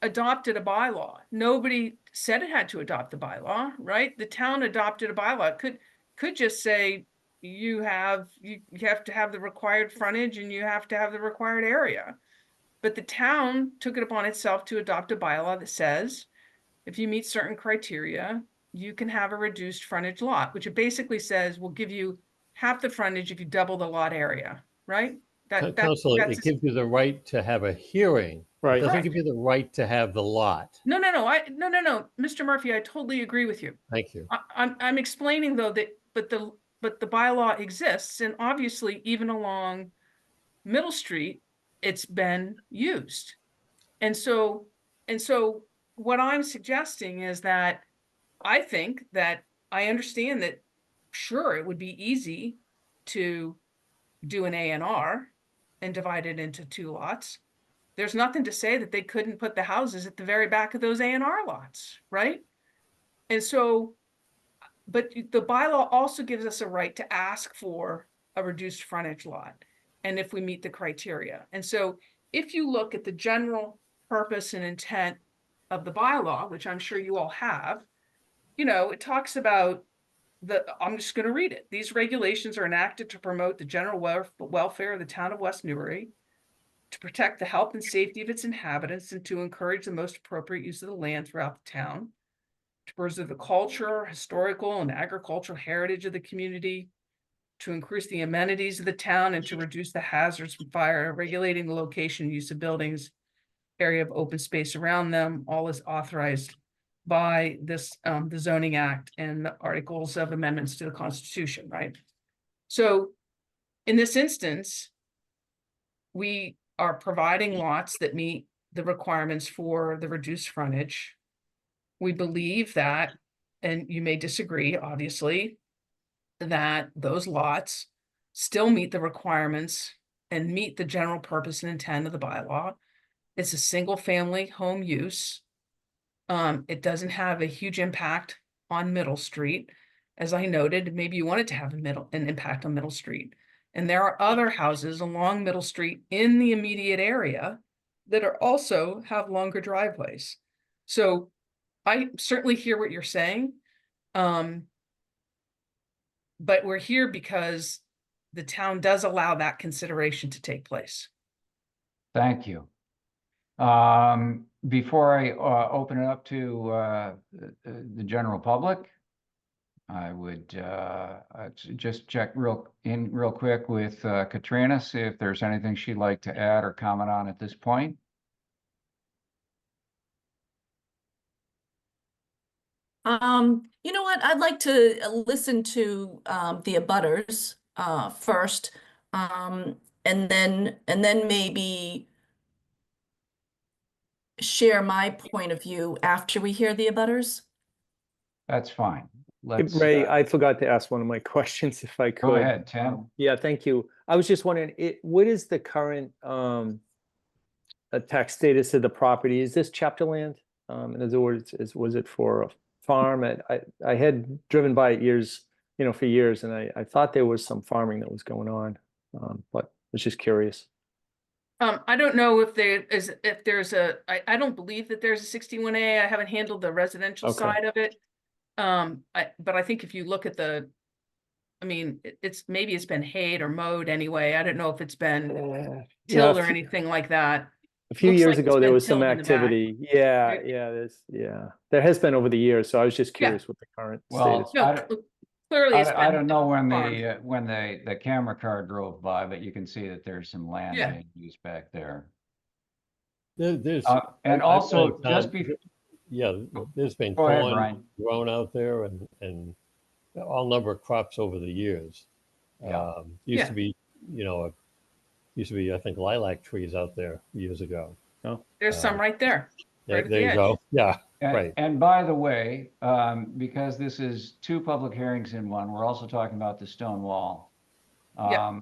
adopted a bylaw. Nobody said it had to adopt the bylaw, right? The town adopted a bylaw. It could just say you have to have the required frontage and you have to have the required area. But the town took it upon itself to adopt a bylaw that says if you meet certain criteria, you can have a reduced frontage lot, which it basically says we'll give you half the frontage if you double the lot area, right? Counselor, that's it gives you the right to have a hearing. Right. It doesn't Correct. give you the right to have the lot. No, Mr. Murphy, I totally agree with you. Thank you. I'm explaining though that, but the bylaw exists, and obviously even along Middle Street, it's been used. And so what I'm suggesting is that I think that I understand that, sure, it would be easy to do an A&R and divide it into 2 lots. There's nothing to say that they couldn't put the houses at the very back of those A&R lots, right? And so, but the bylaw also gives us a right to ask for a reduced frontage lot, and if we meet the criteria. And so if you look at the general purpose and intent of the bylaw, which I'm sure you all have, you know, it talks about I'm just going to read it. These regulations are enacted to promote the general welfare of the town of West Newbury, to protect the health and safety of its inhabitants, and to encourage the most appropriate use of the land throughout the town, to preserve the culture, historical, and agricultural heritage of the community, to increase the amenities of the town, and to reduce the hazards from fire, regulating the location and use of buildings, area of open space around them, all is authorized by this, the zoning act and the articles of amendments to the Constitution, right? So in this instance, we are providing lots that meet the requirements for the reduced frontage. We believe that, and you may disagree, obviously, that those lots still meet the requirements and meet the general purpose and intent of the bylaw. It's a single family home use. It doesn't have a huge impact on Middle Street. As I noted, maybe you want it to have an impact on Middle Street. And there are other houses along Middle Street in the immediate area that are also have longer driveways. So I certainly hear what you're saying. But we're here because the town does allow that consideration to take place. Thank you. Before I open it up to the general public, I would just check real quick with Katrina, see if there's anything she'd like to add or comment on at this point. You know what? I'd like to listen to the abutters first, and then maybe share my point of view after we hear the abutters? That's fine. Let's, Ray, I forgot to ask one of my questions if I could. go ahead, Tim. Yeah, thank you. I was just wondering, what is the current tax status of the property? Is this chapter land? In other words, was it for a farm? I had driven by it years, for years, and I thought there was some farming that was going on, but I was just curious. I don't know if I don't believe that there's a 61A. I haven't handled the residential Okay. side of it. But I think if you look at maybe it's been hayed or mowed anyway. I don't know if it's been tilled or anything like that. A few Looks years like it's ago, there been was some tilled in the back. activity. Yeah, Right. there has been over the years. So I was just Yeah. curious what the current Well, status. No, clearly it's been. I don't know when farmed. the camera car drove by, but you can see that there's some land Yeah. being used back there. There's. And I've also, been, just before, Yeah, there's been Go ahead, corn Brian. grown out there and all number of crops over the years. Yeah. Used Yeah. to be, I think, lilac trees out there years ago. There's some right there. Right at There the you edge. go. Yeah, and, right. and by the way, because this is two public hearings in one, we're also talking about the stone wall. Yeah.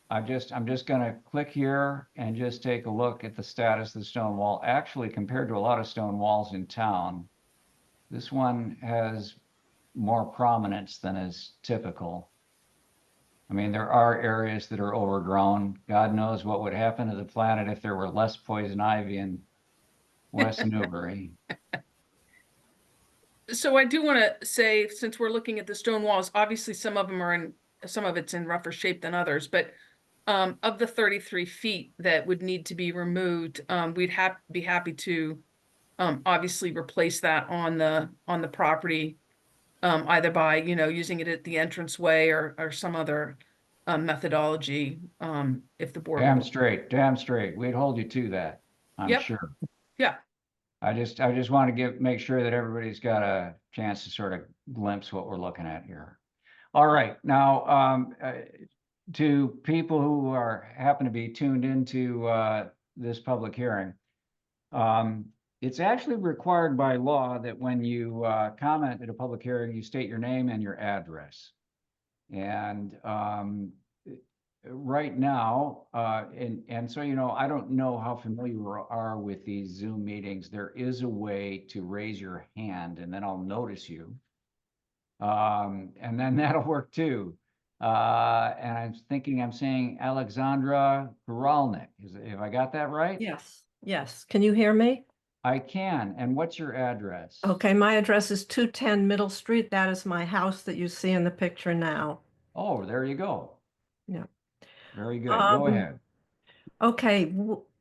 I'm just gonna click here and just take a look at the status of the stone wall. Actually, compared to a lot of stone walls in town, this one has more prominence than is typical. I mean, there are areas that are overgrown. God knows what would happen to the planet if there were less poison ivy in West Newbury. So I do want to say, since we're looking at the stone walls, obviously some of it's in rougher shape than others, but of the 33 feet that would need to be removed, we'd be happy to obviously replace that on the property, either by, using it at the entranceway or some other methodology, if the board. Damn straight. We'd hold you to that, I'm Yep. sure. Yeah. I just want to make sure that everybody's got a chance to sort of glimpse what we're looking at here. All right, now, to people who happen to be tuned into this public hearing, it's actually required by law that when you comment at a public hearing, you state your name and your address. And right now, and so, I don't know how familiar you are with these Zoom meetings. There is a way to raise your hand and then I'll notice you. And then that'll work too. And I'm saying Alexandra Guralnik. Have I got that right? Yes. Can you hear me? I can. And what's your address? Okay, my address is 210 Middle Street. That is my house that you see in the picture now. Oh, there you go. Yeah. Very good. Go ahead. Okay,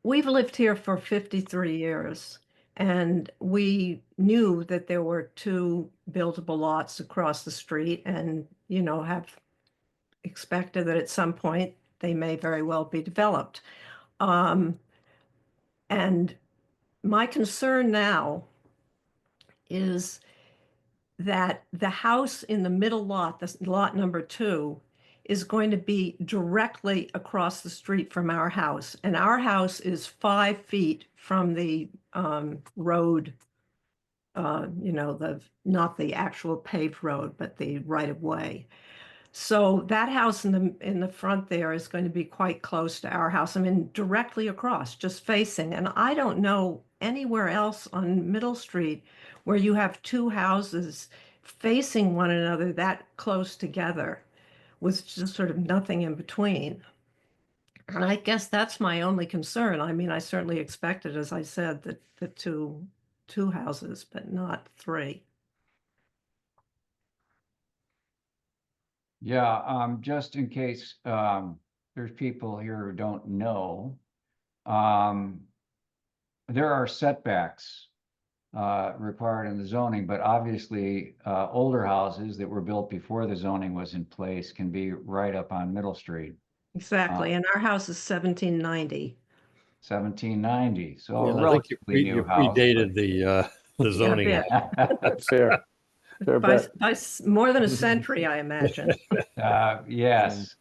we've lived here for 53 years, and we knew that there were two buildable lots across the street and, have expected that at some point they may very well be developed. And my concern now is that the house in the middle lot, the lot number 2, is going to be directly across the street from our house. And our house is 5 feet from the road, not the actual paved road, but the right of way. So that house in the front there is going to be quite close to our house. I mean, directly across, just facing. And I don't know anywhere else on Middle Street where you have two houses facing one another that close together with just sort of nothing in between. And I guess that's my only concern. I mean, I certainly expected, as I said, that the two houses, but not 3. Yeah, just in case there's people here who don't know, there are setbacks required in the zoning, but obviously older houses that were built before the zoning was in place can be right up on Middle Street. Exactly. And our house is 1790. 1790, so a Yeah, I think relatively you new house. predated the zoning. Yeah, but- Fair. Fair by, bet. by more than a century, I imagine. Yes, yes.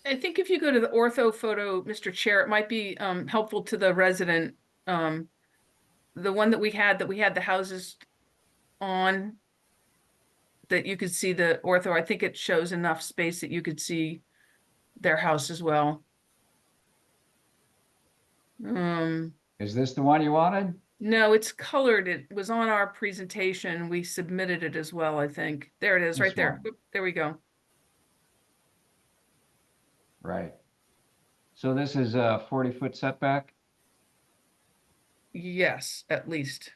I think if you go to the ortho photo, Mr. Chair, it might be helpful to the resident The one that we had the houses on, that you could see the ortho, I think it shows enough space that you could see their house as well. Is this the one you wanted? No, it's colored. It was on our presentation. We submitted it as well, I think. There it is, This right there. one. Oop, there we go. Right. So this is a 40-foot setback? Yes, at least.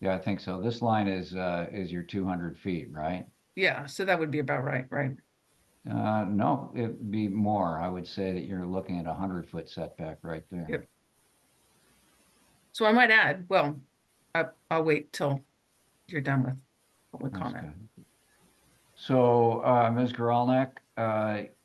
Yeah, I think so. This line is your 200 feet, right? Yeah, so that would be about right, right? No, it'd be more. I would say that you're looking at a 100-foot setback right there. Yep. So I might add, well, I'll wait till you're done with public That's comment. good. So, Ms. Gralnick,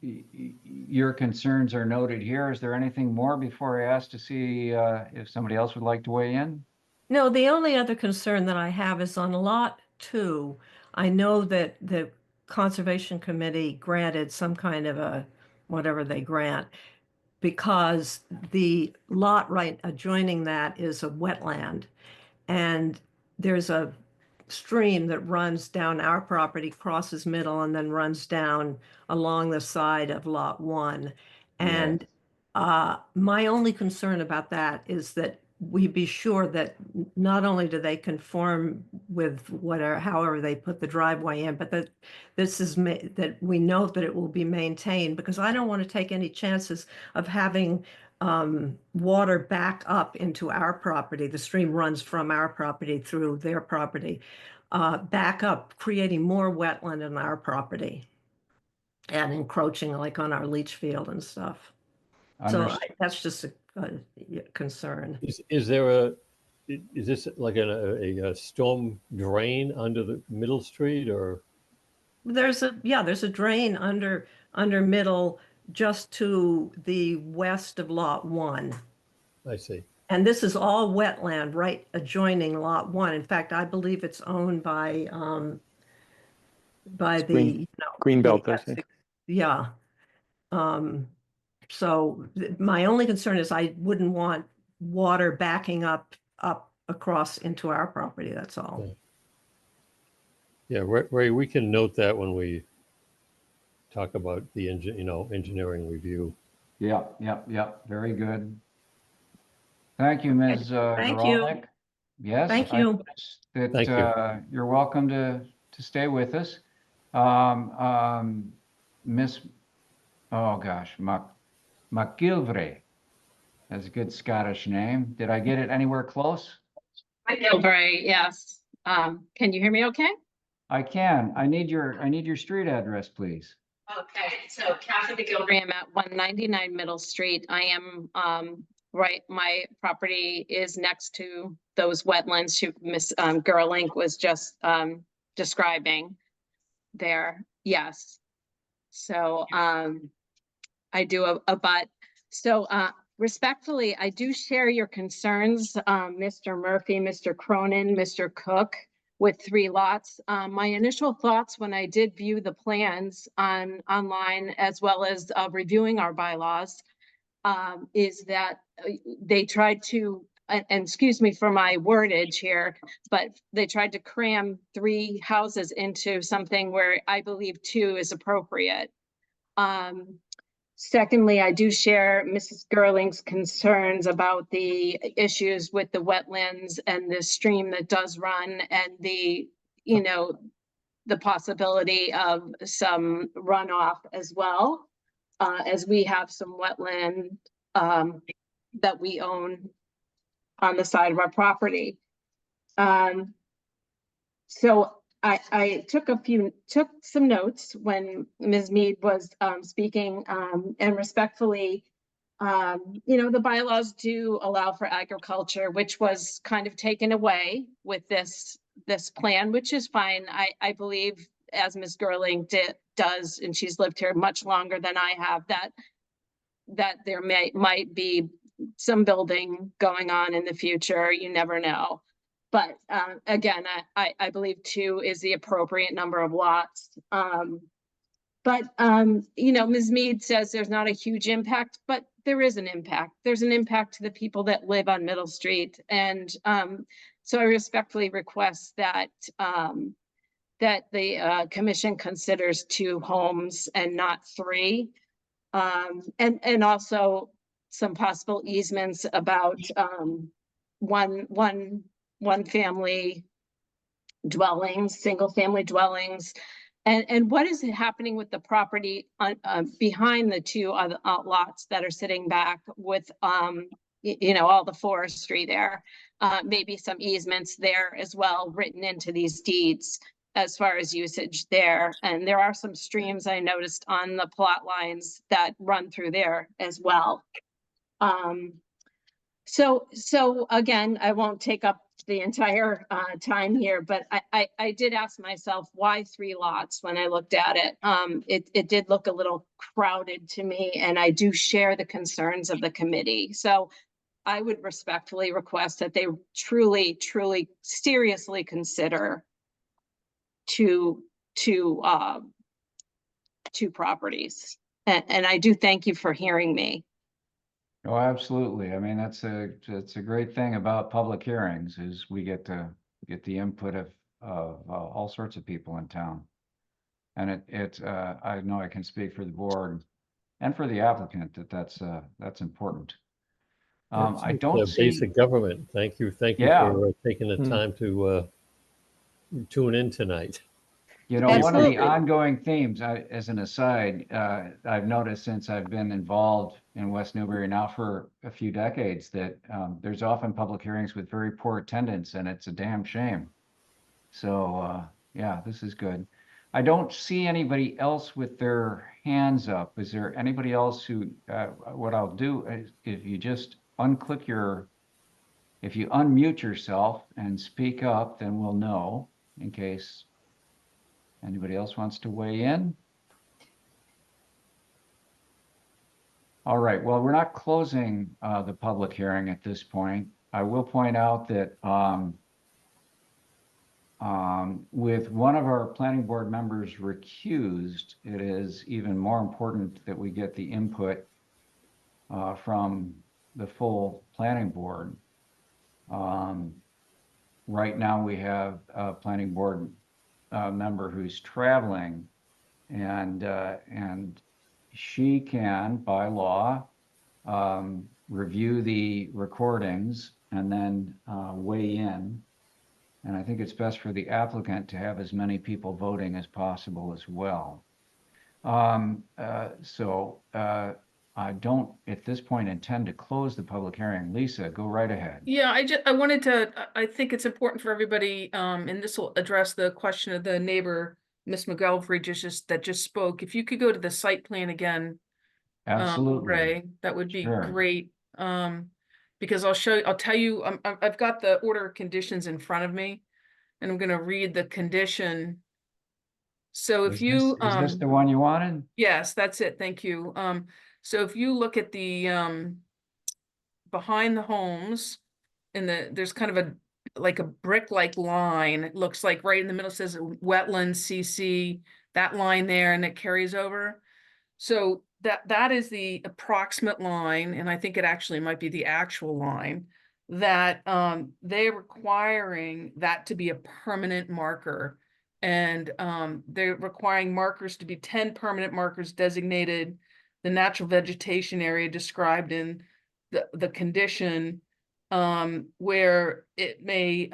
your concerns are noted here. Is there anything more before I ask to see if somebody else would like to weigh in? No, the only other concern that I have is on lot 2. I know that the Conservation Committee granted some kind of a, whatever they grant, because the lot right adjoining that is a wetland. And there's a stream that runs down our property, crosses middle, and then runs down along the side of lot 1. And my only concern about that is that we be sure that not only do they conform with whatever, however they put the driveway in, but that this is that we know that it will be maintained, because I don't want to take any chances of having water back up into our property. The stream runs from our property through their property, back up, creating more wetland in our property and encroaching like on our leach field and stuff. So that's just a concern. Is there is this like a storm drain under the middle street, or? There's a drain under middle, just to the west of lot 1. I see. And this is all wetland right adjoining lot 1. In fact, I believe it's owned by the Greenbelt, I think. Yeah. So my only concern is I wouldn't want water backing up across into our property. That's all. Yeah, Ray, we can note that when we talk about the engineering review. Yeah. Very good. Thank you, Ms. Thank you. Gralnick. Yes. Thank you. Thank you. You're welcome to stay with us. Miss, oh gosh, McGilvray. That's a good Scottish name. Did I get it anywhere close? Newbury, yes. Can you hear me okay? I can. I need your street address, please. Okay, so Kathy McGilvery, I'm at 199 Middle Street. I am right, my property is next to those wetlands Miss Gerling was just describing there. Yes. So I do but so respectfully, I do share your concerns, Mr. Murphy, Mr. Cronin, Mr. Cook, with 3 lots. My initial thoughts when I did view the plans online, as well as reviewing our bylaws, is that they tried to, and excuse me for my wordage here, but they tried to cram 3 houses into something where I believe 2 is appropriate. Secondly, I do share Mrs. Gerling's concerns about the issues with the wetlands and the stream that does run, and the possibility of some runoff as well, as we have some wetland that we own on the side of our property. So I took some notes when Ms. Mead was speaking, and respectfully, the bylaws do allow for agriculture, which was kind of taken away with this plan, which is fine. I believe, as Ms. Gerling does, and she's lived here much longer than I have, that there might be some building going on in the future. You never know. But again, I believe 2 is the appropriate number of lots. But Ms. Mead says there's not a huge impact, but there is an impact. There's an impact to the people that live on Middle Street. And so I respectfully request that that the commission considers 2 homes and not 3. And also some possible easements about one family dwellings, single family dwellings. And what is happening with the property on behind the 2 other lots that are sitting back with you know, all the forestry there, maybe some easements there as well written into these deeds as far as usage there. And there are some streams I noticed on the plot lines that run through there as well. So again, I won't take up the entire time here, but I did ask myself, why 3 lots when I looked at it? It did look a little crowded to me, and I do share the concerns of the committee. So I would respectfully request that they truly, truly, seriously consider 2 properties. And I do thank you for hearing me. Oh, absolutely. I mean, that's a great thing about public hearings is we get to get the input of all sorts of people in town. And I know I can speak for the board and for the applicant that's important. I don't see. Basic government. Thank you Yeah. for taking the time to tune in tonight. You know, one of the Absolutely. ongoing themes, as an aside, I've noticed since I've been involved in West Newbury now for a few decades, that there's often public hearings with very poor attendance, and it's a damn shame. So, yeah, this is good. I don't see anybody else with their hands up. Is there anybody else who, what I'll do is if you just if you unmute yourself and speak up, then we'll know in case anybody else wants to weigh in? All right, well, we're not closing the public hearing at this point. I will point out that with one of our planning board members recused, it is even more important that we get the input from the full planning board. Right now we have a planning board member who's traveling, and she can, by law, review the recordings and then weigh in. And I think it's best for the applicant to have as many people voting as possible as well. I don't, at this point, intend to close the public hearing. Lisa, go right ahead. Yeah, I wanted to, I think it's important for everybody, and this will address the question of the neighbor, Miss McGelvery that just spoke. If you could go to the site plan again, Absolutely. Ray, that would be Sure. great. Because I'll tell you, I've got the order of conditions in front of me, and I'm gonna read the condition. So if you, Is this the one you wanted? yes, that's it, thank you. So if you look at the, behind the homes, there's kind of a brick-like line. It looks like right in the middle says wetlands CC, that line there, and it carries over. So that is the approximate line, and I think it actually might be the actual line that they're requiring that to be a permanent marker. And they're requiring markers to be 10 permanent markers designated the natural vegetation area described in the condition, where it may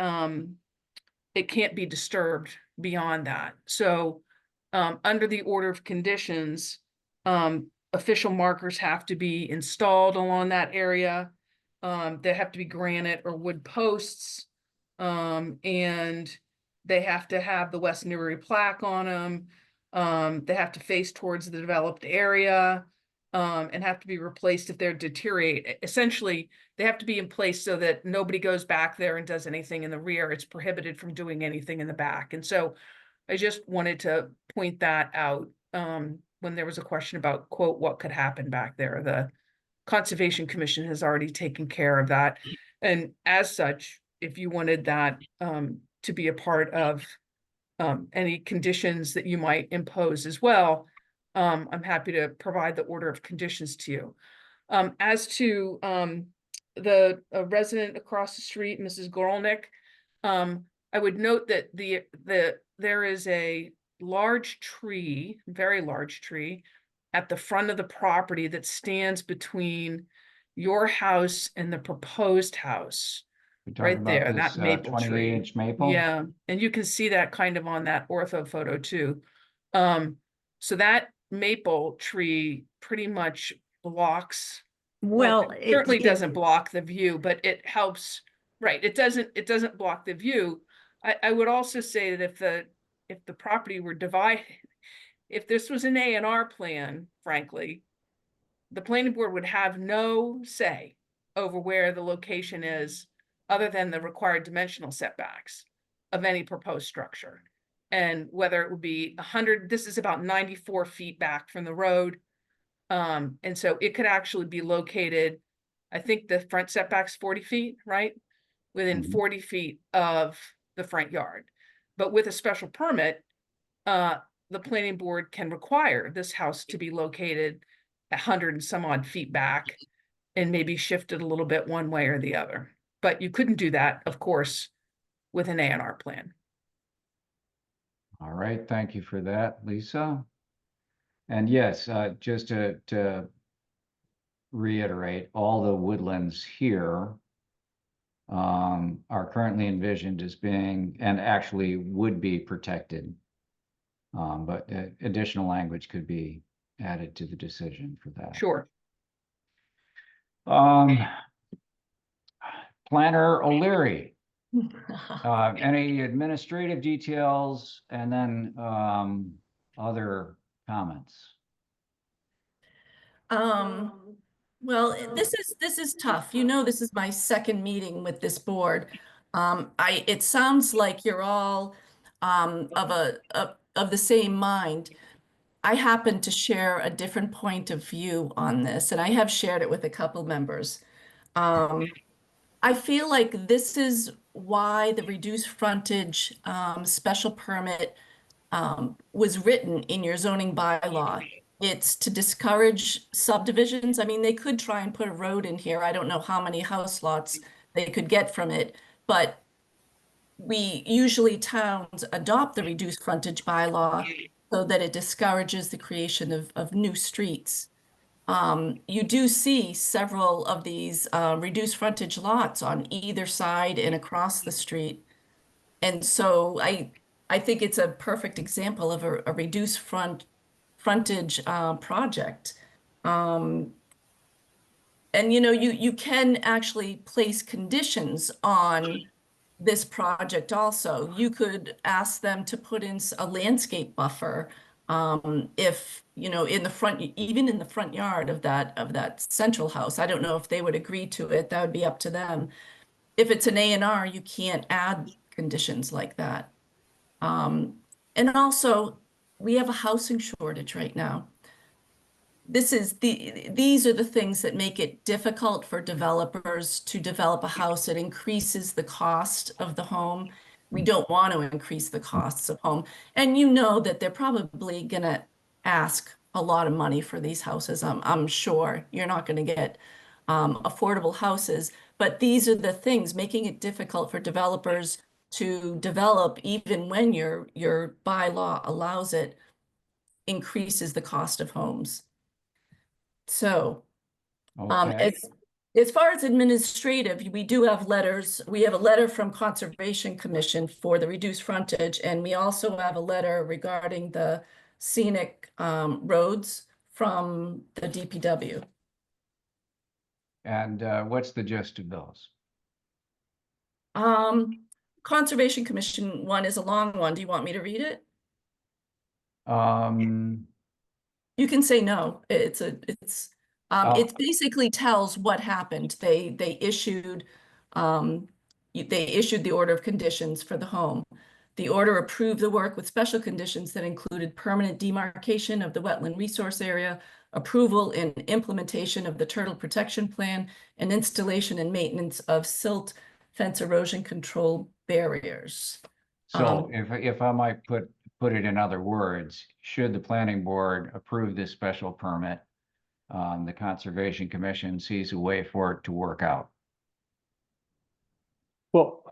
it can't be disturbed beyond that. So under the order of conditions, official markers have to be installed along that area. They have to be granite or wood posts, and they have to have the West Newbury plaque on them. They have to face towards the developed area, and have to be replaced if they're deteriorate. Essentially, they have to be in place so that nobody goes back there and does anything in the rear. It's prohibited from doing anything in the back. And so I just wanted to point that out when there was a question about, quote, what could happen back there. The Conservation Commission has already taken care of that. And as such, if you wanted that to be a part of any conditions that you might impose as well, I'm happy to provide the order of conditions to you. As to the resident across the street, Mrs. Gorlnick, I would note that there is a large tree, very large tree, at the front of the property that stands between your house and the proposed house. We're talking Right about there, this that maple tree. 28-inch maple? Yeah, and you can see that kind of on that ortho photo too. So that maple tree pretty much blocks, Well, it certainly doesn't block the view, but it helps, right, it doesn't block the view. I would also say that if the property were divided, if this was an A&R plan, frankly, the planning board would have no say over where the location is, other than the required dimensional setbacks of any proposed structure. And whether it would be 100, this is about 94 feet back from the road. And so it could actually be located, I think the front setback's 40 feet, right? Within Mhm. 40 feet of the front yard. But with a special permit, the planning board can require this house to be located 100 and some odd feet back and maybe shifted a little bit one way or the other. But you couldn't do that, of course, with an A&R plan. All right, thank you for that, Lisa. And yes, just to reiterate, all the woodlands here are currently envisioned as being, and actually would be protected. But additional language could be added to the decision for that. Sure. Planner O'Leary, any administrative details and then other comments? Well, this is tough. You know, this is my second meeting with this board. It sounds like you're all of the same mind. I happen to share a different point of view on this, and I have shared it with a couple members. I feel like this is why the reduced frontage special permit was written in your zoning bylaw. It's to discourage subdivisions. I mean, they could try and put a road in here. I don't know how many house lots they could get from it, but towns adopt the reduced frontage bylaw so that it discourages the creation of new streets. You do see several of these reduced frontage lots on either side and across the street. And so I think it's a perfect example of a reduced frontage project. And you know, you can actually place conditions on this project also. You could ask them to put in a landscape buffer if, you know, in the front, even in the front yard of that central house. I don't know if they would agree to it. That would be up to them. If it's an A&R, you can't add conditions like that. And also, we have a housing shortage right now. These are the things that make it difficult for developers to develop a house. It increases the cost of the home. We don't want to increase the costs of home. And you know that they're probably gonna ask a lot of money for these houses. I'm sure you're not gonna get affordable houses, but these are the things making it difficult for developers to develop even when your bylaw allows it, increases the cost of homes. So, Okay, as far as administrative, we do have letters. We have a letter from Conservation Commission for the reduced frontage, and we also have a letter regarding the scenic roads from the DPW. and what's the gist of those? Conservation Commission one is a long one. Do you want me to read it? You can say no. It basically tells what happened. They issued the order of conditions for the home. The order approved the work with special conditions that included permanent demarcation of the wetland resource area, approval and implementation of the turtle protection plan, and installation and maintenance of silt fence erosion control barriers. So if I might put it in other words, should the planning board approve this special permit, the Conservation Commission sees a way for it to work out. Well,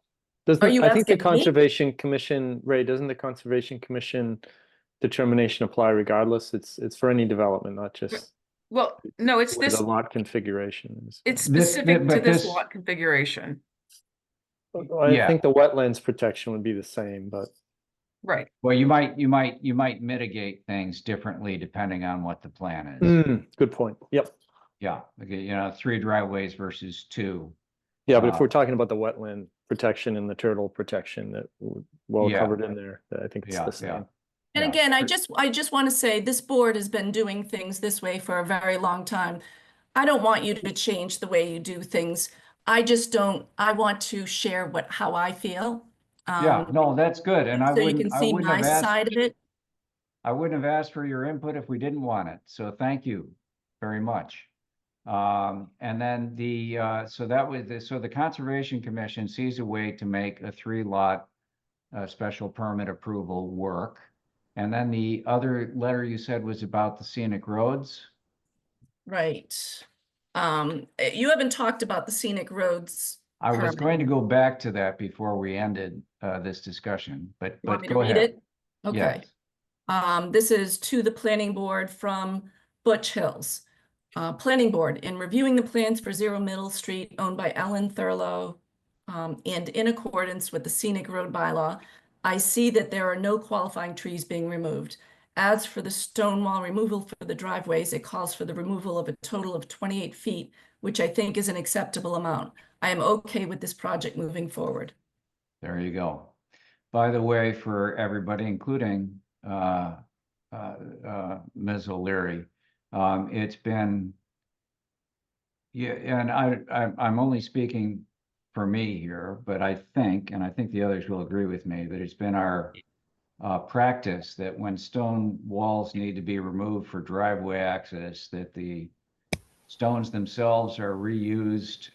Are you I think the asking me? Conservation Commission, Ray, doesn't the Conservation Commission determination apply regardless? It's for any development, not just Well, no, it's where this, the lot configuration is. it's This- specific to but this this- lot configuration. I Yeah. think the wetlands protection would be the same, but Right. Well, you might mitigate things differently depending on what the plan is. good point. Yep. Yeah, okay, you know, 3 driveways versus 2. Yeah, but if Uh, we're talking about the wetland protection and the turtle protection that well Yeah. covered in there, I think it's Yeah, the same. And yeah. again, I just want to say this board has been doing things this way for a very long time. I don't want you to change the way you do things. I just don't, I want to share how I feel. Yeah, no, that's good, and So you can see my side of it. I wouldn't have asked for your input if we didn't want it, so thank you very much. And then so the Conservation Commission sees a way to make a 3-lot special permit approval work. And then the other letter you said was about the scenic roads? Right. You haven't talked about the scenic roads. I was permit. going to go back to that before we ended this discussion, but You want me to go read ahead. it? Okay. Yes. This is to the planning board from Butch Hills. Planning board, in reviewing the plans for 0 Middle Street owned by Ellen Thurlow, and in accordance with the scenic road bylaw, I see that there are no qualifying trees being removed. As for the stone wall removal for the driveways, it calls for the removal of a total of 28 feet, which I think is an acceptable amount. I am okay with this project moving forward. There you go. By the way, for everybody, including Ms. O'Leary, it's been, yeah, and I'm only speaking for me here, but I think the others will agree with me, that it's been our practice that when stone walls need to be removed for driveway access, that the stones themselves are reused,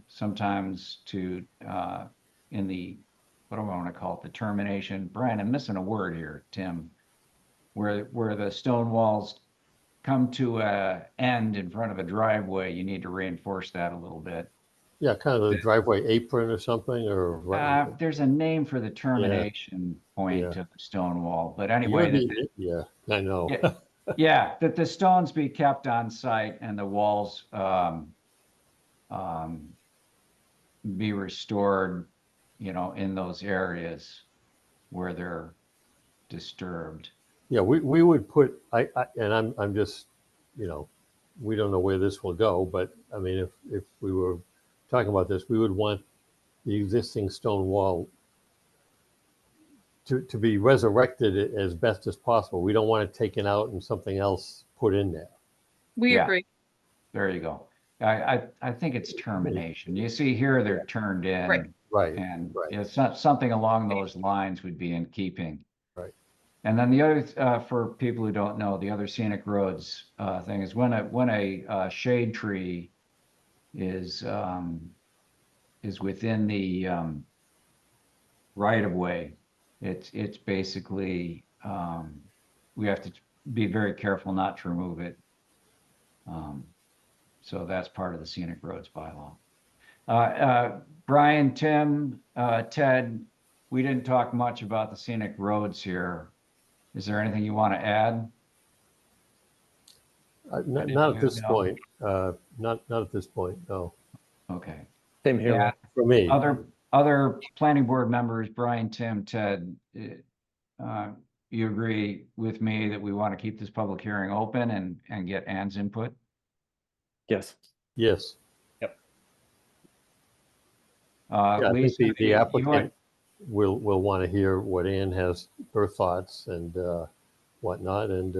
sometimes to in the, what do I want to call it, the termination. Brian, I'm missing a word here, Tim, where the stone walls come to a end in front of a driveway, you need to reinforce that a little bit. Yeah, kind of the driveway apron or something, or what? There's a name for the termination point Yeah. of the stone wall, but You anyway, would be- yeah, I know. Yeah. Yeah, that the stones be kept on site and the walls be restored, you know, in those areas where they're disturbed. Yeah, we would put, and I'm just, you know, we don't know where this will go, but I mean, if we were talking about this, we would want the existing stone wall to be resurrected as best as possible. We don't want it taken out and something else put in there. We Yeah. agree. There you go. I think it's termination. You see here, they're turned in. Right. Right, And right. it's not something along those lines would be in keeping. Right. And then the other, for people who don't know, the other scenic roads thing is when a shade tree is within the right of way, it's basically we have to be very careful not to remove it. So that's part of the scenic roads bylaw. Brian, Tim, Ted, we didn't talk much about the scenic roads here. Is there anything you want to add? Not at this No. point. Not at this point, no. Okay. Same here. Yeah. For me. Other planning board members, Brian, Tim, Ted, you agree with me that we want to keep this public hearing open and get Ann's input? Yes. Yes. Yeah, I think Lisa, the applicant will want to hear what Ann has, her thoughts and whatnot, and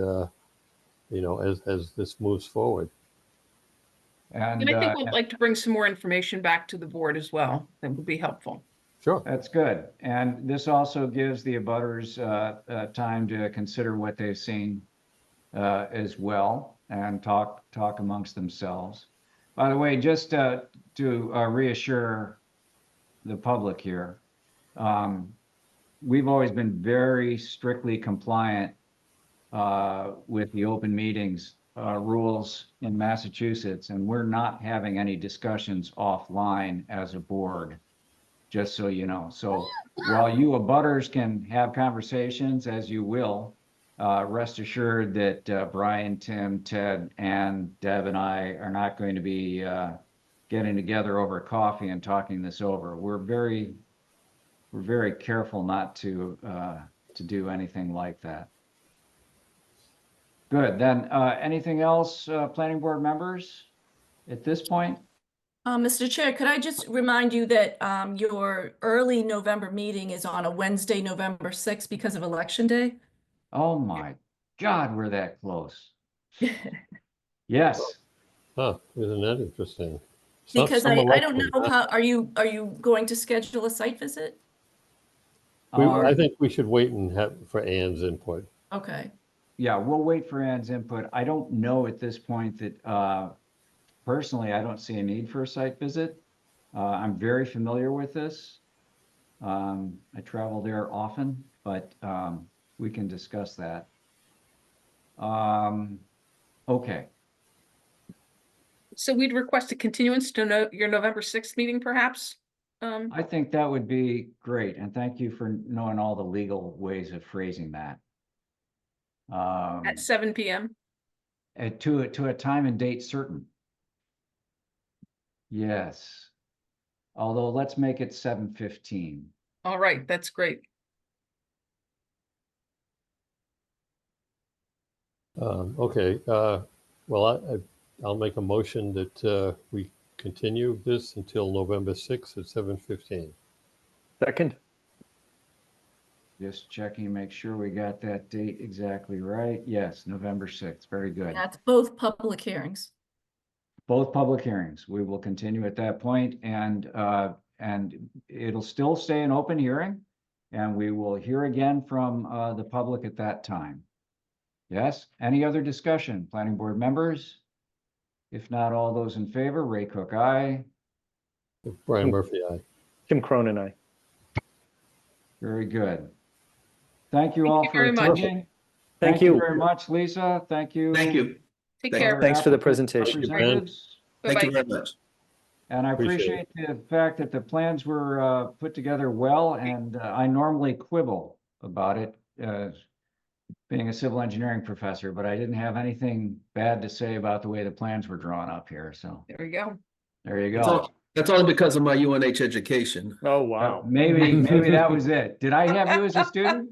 you know, as this moves forward. And And I think we'd like to bring some more information back to the board as well. That would be helpful. Sure. that's good. And this also gives the abutters time to consider what they've seen as well and talk amongst themselves. By the way, just to reassure the public here, we've always been very strictly compliant with the open meetings rules in Massachusetts, and we're not having any discussions offline as a board, just so you know. So while you abutters can have conversations as you will, rest assured that Brian, Tim, Ted, and Deb and I are not going to be getting together over coffee and talking this over. We're very careful not to do anything like that. Good. Then anything else, planning board members, at this point? Mr. Chair, could I just remind you that your early November meeting is on a Wednesday, November 6th because of Election Day? Oh my God, we're that close. Yes. Huh, isn't that interesting? It's not Because some I don't election, know huh? how, are you going to schedule a site visit? I think we should wait and have for Ann's input. Okay. Yeah, we'll wait for Ann's input. I don't know at this point that personally, I don't see a need for a site visit. I'm very familiar with this. I travel there often, but we can discuss that. Okay. So we'd request a continuance to your November 6th meeting, perhaps? I think that would be great, and thank you for knowing all the legal ways of phrasing that. At 7 p.m. To a time and date certain. Yes. Although let's make it 7:15. All right, that's great. Okay, well, I'll make a motion that we continue this until November 6th at 7:15. Second? Just checking, make sure we got that date exactly right. Yes, November 6th. Very good. That's both public hearings. Both public hearings. We will continue at that point, and it'll still stay an open hearing, and we will hear again from the public at that time. Yes, any other discussion, planning board members? If not, all those in favor, Ray Cook, aye. Brian Murphy, aye. Tim Cronin, aye. Very good. Thank you all you for very much. attending. Thank you. very much, Lisa. Thank you. Thank you. Take Thank care. Thanks for the Applicant presentation. representatives. Thank you Bye-bye. very much. And I Appreciate appreciate the fact that the plans were put together well, and I normally quibble about it, being a civil engineering professor, but I didn't have anything bad to say about the way the plans were drawn up here, so There we go. there you That's go. that's only because of my UNH education. Oh, wow. Maybe that was it. Did I have you as a student?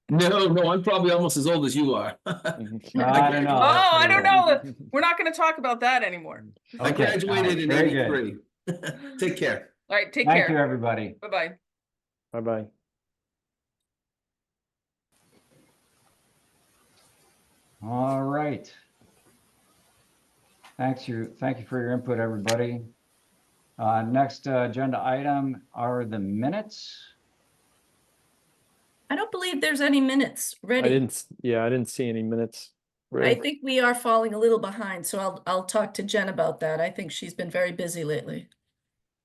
No, I'm probably almost as old as you are. I don't know. Oh, I don't know. We're not going to talk about that anymore. I Okay, graduated in all right, very good. '83. Take care. All right, take Thank you, care. everybody. Bye-bye. Bye-bye. All right. Thank you for your input, everybody. Next agenda item are the minutes. I don't believe there's any minutes I ready. didn't see any minutes. I Ray? think we are falling a little behind, so I'll talk to Jen about that. I think she's been very busy lately.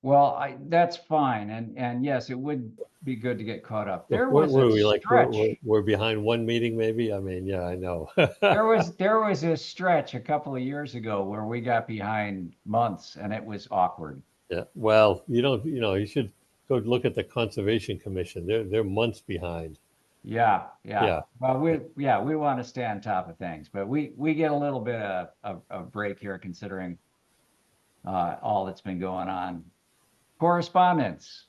Well, that's fine, and yes, it would be good to get caught up. There What was were a we like? stretch. We're behind one meeting, maybe? I mean, yeah, I know. There was a stretch a couple of years ago where we got behind months, and it was awkward. Yeah, well, you should go look at the Conservation Commission. They're months behind. Yeah. Yeah. Well, we want to stay on top of things, but we get a little bit of a break here considering all that's been going on. Correspondence.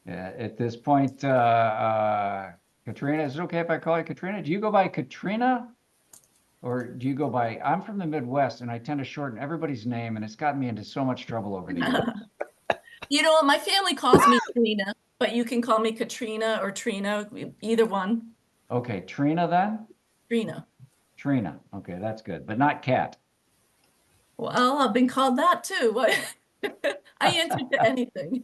At this point, Katrina, is it okay if I call you Katrina? Do you go by Katrina? Or do you go by, I'm from the Midwest and I tend to shorten everybody's name and it's gotten me into so much trouble over the years. You know, my family calls me Trina, but you can call me Katrina or Trina, either one. Okay, Trina then? Trina. Trina, okay, that's good, but not Cat. Well, I've been called that too. I answer to anything.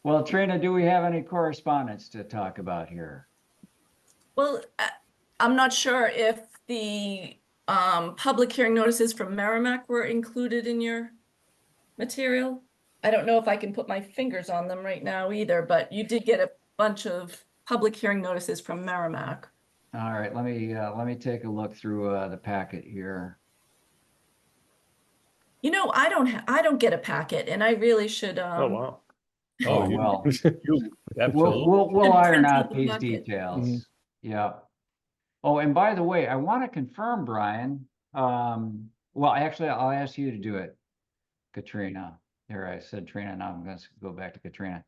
Well, Trina, do we have any correspondence to talk about here? Well, I'm not sure if the public hearing notices from Merrimack were included in your material. I don't know if I can put my fingers on them right now either, but you did get a bunch of public hearing notices from Merrimack. All right, let me take a look through the packet here. You know, I don't get a packet, and I really should Oh, wow. Oh, you, well, you absolutely. we'll iron print out out the these packet. details. Yeah. Oh, and by the way, I want to confirm, Brian. Well, actually, I'll ask you to do it, Katrina. There, I said Trina. Now I'm going to go back to Katrina.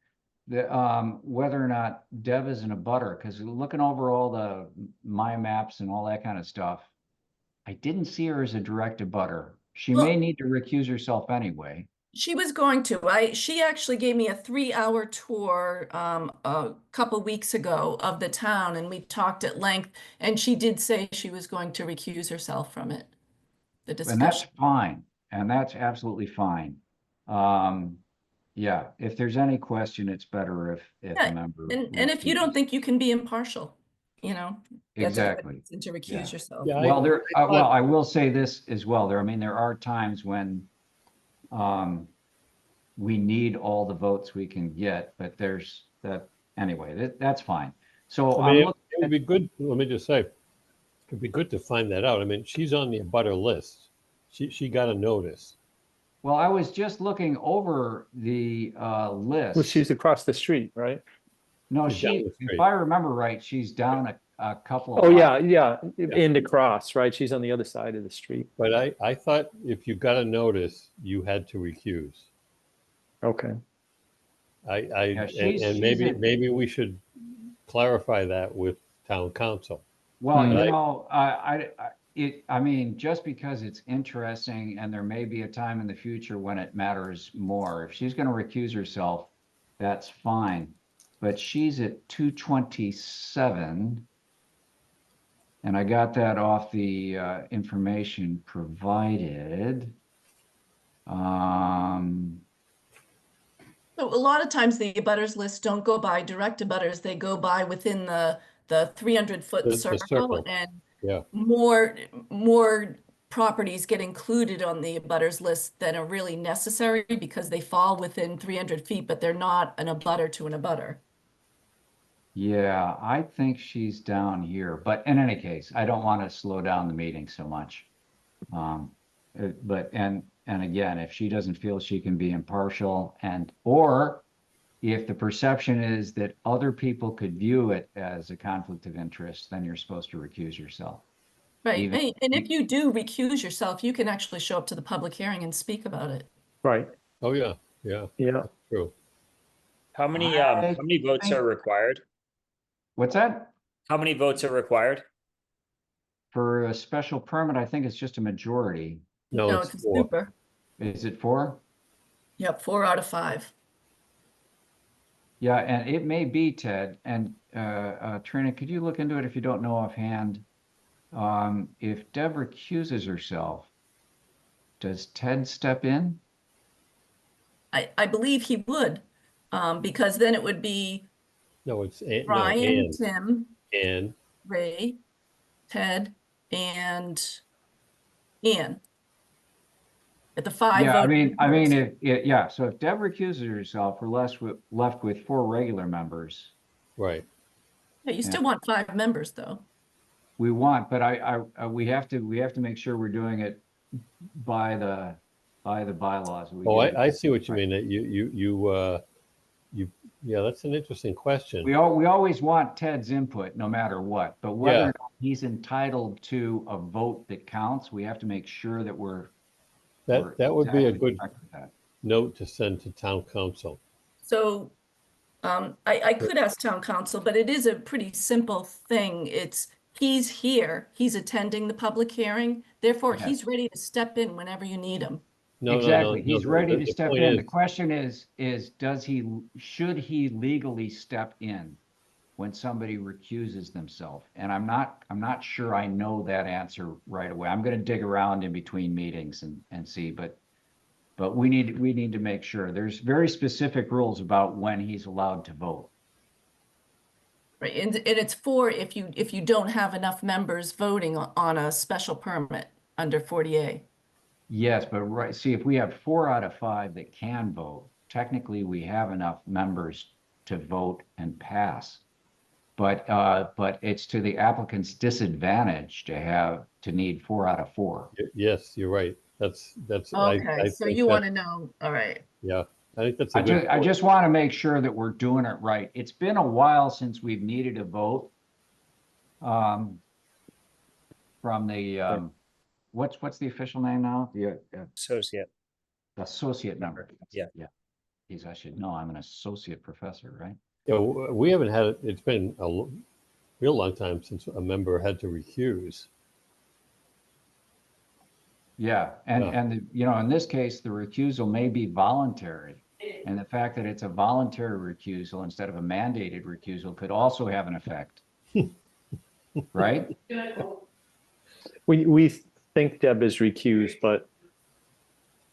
Whether or not Deb is in a butter, because looking over all the my maps and all that kind of stuff, I didn't see her as a direct abutter. She may Well, need to recuse herself anyway. she was going to. She actually gave me a 3-hour tour a couple weeks ago of the town, and we talked at length. And she did say she was going to recuse herself from it, the And that's discussion. fine. And that's absolutely fine. Yeah, if there's any question, it's better if a Yeah, member and if you don't refuses. think you can be impartial, that's a good Exactly. reason to recuse Yeah. yourself. Yeah, Well, I well, thought- I will say this as well. I mean, there are times when we need all the votes we can get, but there's that anyway, that's fine. So I I'm mean, looking it would be good, let me just say, it'd be good to find that out. I mean, she's on the abutter list. She got a notice. well, I was just looking over the list. Well, she's across the street, right? No, She's down the if street. I remember right, she's down a couple of Oh, lots. yeah, and across, right? She's on the other side of the street. But I thought if you got a notice, you had to recuse. Okay. Yeah, she's And maybe we should clarify that with town council. well, Hmm. you Right. know, I mean, just because it's interesting and there may be a time in the future when it matters more. If she's going to recuse herself, that's fine. But she's at 227. And I got that off the information provided. So a lot of times the abutters lists don't go by direct abutters, they go by within the 300-foot The circle, circle. and Yeah. more properties get included on the abutters list than are really necessary because they fall within 300 feet, but they're not an abutter to an abutter. Yeah, I think she's down here, but in any case, I don't want to slow down the meeting so much. But and again, if she doesn't feel she can be impartial or if the perception is that other people could view it as a conflict of interest, then you're supposed to recuse yourself. Right, Even- and if you do recuse yourself, you can actually show up to the public hearing and speak about it. Right. Oh, yeah. Yeah. Yeah. True. How many votes I- are required? What's that? How many votes are required? For a special permit, I think it's just a majority. No, It's it's a 4. super. Is it 4? Yep, 4 out of 5. Yeah, and it may be, Ted, and Trina, could you look into it if you don't know offhand? If Deb recuses herself, does Ted step in? I believe he would, because then it would be No, it's no, Brian, Tim, and Ray, Ted, and Ian. At the 5 Yeah, voting I mean, members. yeah, so if Deb recuses herself, we're left with 4 regular members. right. Yeah, you still want 5 members, though. We want, but we have to make sure we're doing it by the bylaws. Oh, I see what you mean. That you, yeah, that's an interesting question. We always want Ted's input no matter what, but whether Yeah. or not he's entitled to a vote that counts, we have to make sure that we're That would be a exactly good correct with that. note to send to town council. So I could ask town council, but it is a pretty simple thing. He's here, he's attending the public hearing, therefore Yes. he's ready to step in whenever you need him. No, Exactly. no, He's ready to the step point in. The is- question is should he legally step in when somebody recuses themselves? And I'm not sure I know that answer right away. I'm going to dig around in between meetings and see, but we need to make sure. There's very specific rules about when he's allowed to vote. Right, and it's for if you don't have enough members voting on a special permit under 40A. Yes, but right, see, if we have 4 out of 5 that can vote, technically we have enough members to vote and pass. but it's to the applicant's disadvantage to need 4 out of 4. Yes, you're right. That's, Okay, I so think you want that, to know, all right. yeah, I think that's a I good just, I point. just want to make sure that we're doing it right. It's been a while since we've needed a vote. From the, what's the official name now? The Associate. associate member. Yeah. Yeah. Geez, I should know. I'm an associate professor, right? Yeah, we haven't had it. It's been a real long time since a member had to recuse. Yeah, and you know, in this case, the recusal may be voluntary. And the fact that it's a voluntary recusal instead of a mandated recusal could also have an effect. Right? We think Deb is recused, but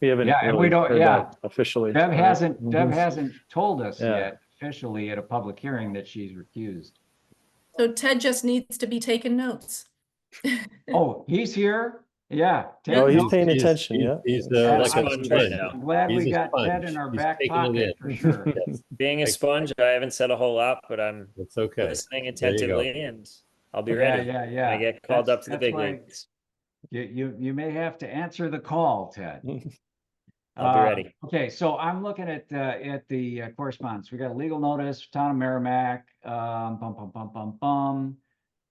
we haven't Yeah, and we really don't, heard yeah. that officially. Deb right? hasn't told us Yeah. yet officially at a public hearing that she's recused. So Ted just needs to be taking notes. Oh, he's here? Yeah. Ted Oh, he's knows. paying attention, yeah. He's Yeah, like a sponge right sponge. now. I'm glad He's we a got Ted sponge. in our He's back taking it pocket in. for sure. Yes, Being a sponge, I haven't said a whole lot, but I'm that's okay. listening There you go. attentively and I'll be Yeah, ready. yeah, when yeah. I get called That's- up to the that's big why- leagues. You may have to answer the call, Ted. I'll be ready. Okay, so I'm looking at the correspondence. We got a legal notice, Town of Merrimack,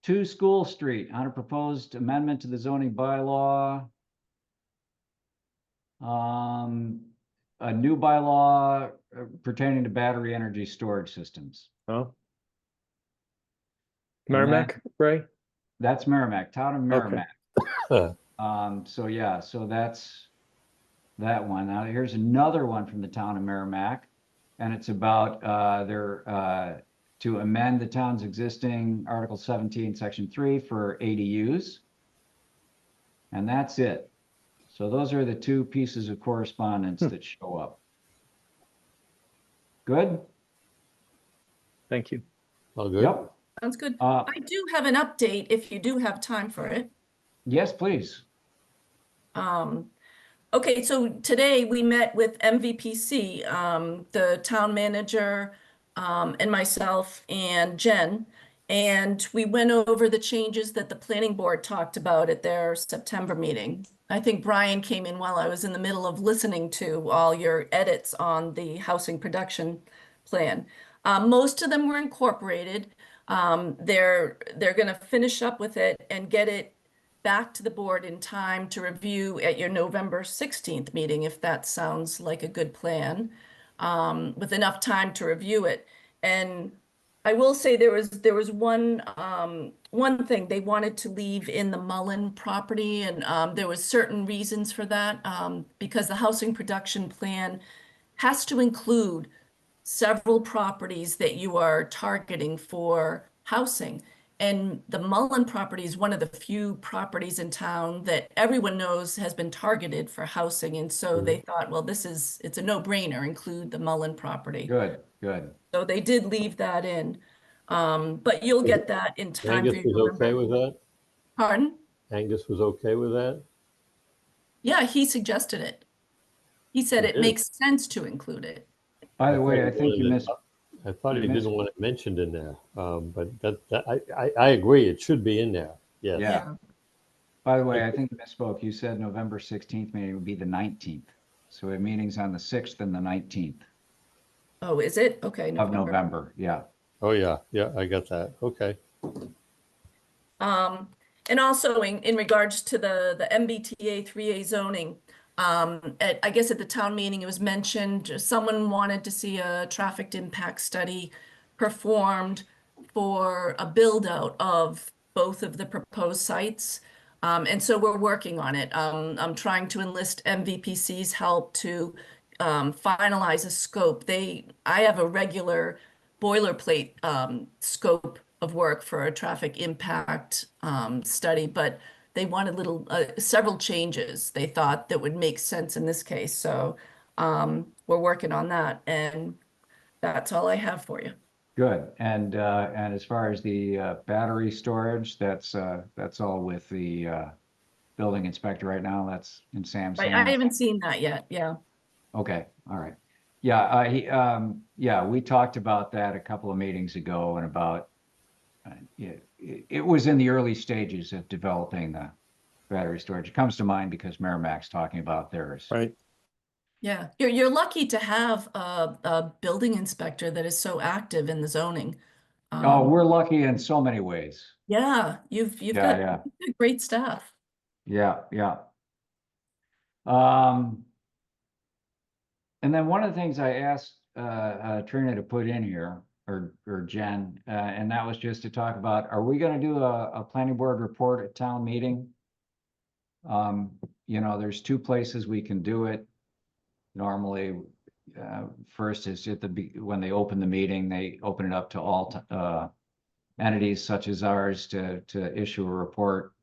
2 School Street on a proposed amendment to the zoning bylaw. A new bylaw pertaining to battery energy storage systems. Oh. Merrimack, Ray? That's Merrimack, Town of Merrimack. So yeah, so that's that one. Now here's another one from the Town of Merrimack, and it's about to amend the town's existing Article 17, Section 3 for ADUs. And that's it. So those are the 2 pieces of correspondence that show up. Good? Thank you. All good? Yep. Sounds good. I do have an update if you do have time for it. Yes, please. Okay, so today we met with MVPC, the town manager, and myself and Jen, and we went over the changes that the planning board talked about at their September meeting. I think Brian came in while I was in the middle of listening to all your edits on the housing production plan. Most of them were incorporated. They're going to finish up with it and get it back to the board in time to review at your November 16th meeting, if that sounds like a good plan, with enough time to review it. And I will say there was one thing they wanted to leave in the Mullen property, and there was certain reasons for that, because the housing production plan has to include several properties that you are targeting for housing. And the Mullen property is one of the few properties in town that everyone knows has been targeted for housing. And so they thought, well, it's a no-brainer, include the Mullen property. Good, good. So they did leave that in. But you'll get that in time Angus for your was okay November. with that? Pardon? Angus was okay with that? Yeah, he suggested it. He said He it did. makes sense to include it. By the way, I think you missed. I thought he you missed- didn't want it mentioned in there, but I agree, it should be in there, yes. Yeah. By the way, I think you misspoke. You said November 16th meeting would be the 19th. So we have meetings on the 6th and the 19th Oh, is it? Okay. of November. Yeah. Oh, yeah, I got that, okay. And also in regards to the MBTA 3A zoning, I guess at the town meeting, it was mentioned, someone wanted to see a traffic impact study performed for a build out of both of the proposed sites. And so we're working on it. I'm trying to enlist MVPC's help to finalize a scope. I have a regular boilerplate scope of work for a traffic impact study, but they wanted several changes they thought that would make sense in this case. So we're working on that, and that's all I have for you. Good. And as far as the battery storage, that's all with the building inspector right now. That's in Sam's I hands. haven't seen that yet. Yeah. Okay, all right. Yeah, we talked about that a couple of meetings ago and about it was in the early stages of developing the battery storage. It comes to mind because Merrimack's talking about theirs. Right. Yeah, you're lucky to have a building inspector that is so active in the zoning. Oh, we're lucky in so many ways. Yeah, you've Yeah, got yeah, you've got great staff. yeah, yeah. And then one of the things I asked Trina to put in here, or Jen, and that was just to talk about, are we going to do a planning board report at town meeting? You know, there's two places we can do it. Normally, first is at when they open the meeting, they open it up to all entities such as ours to issue a report.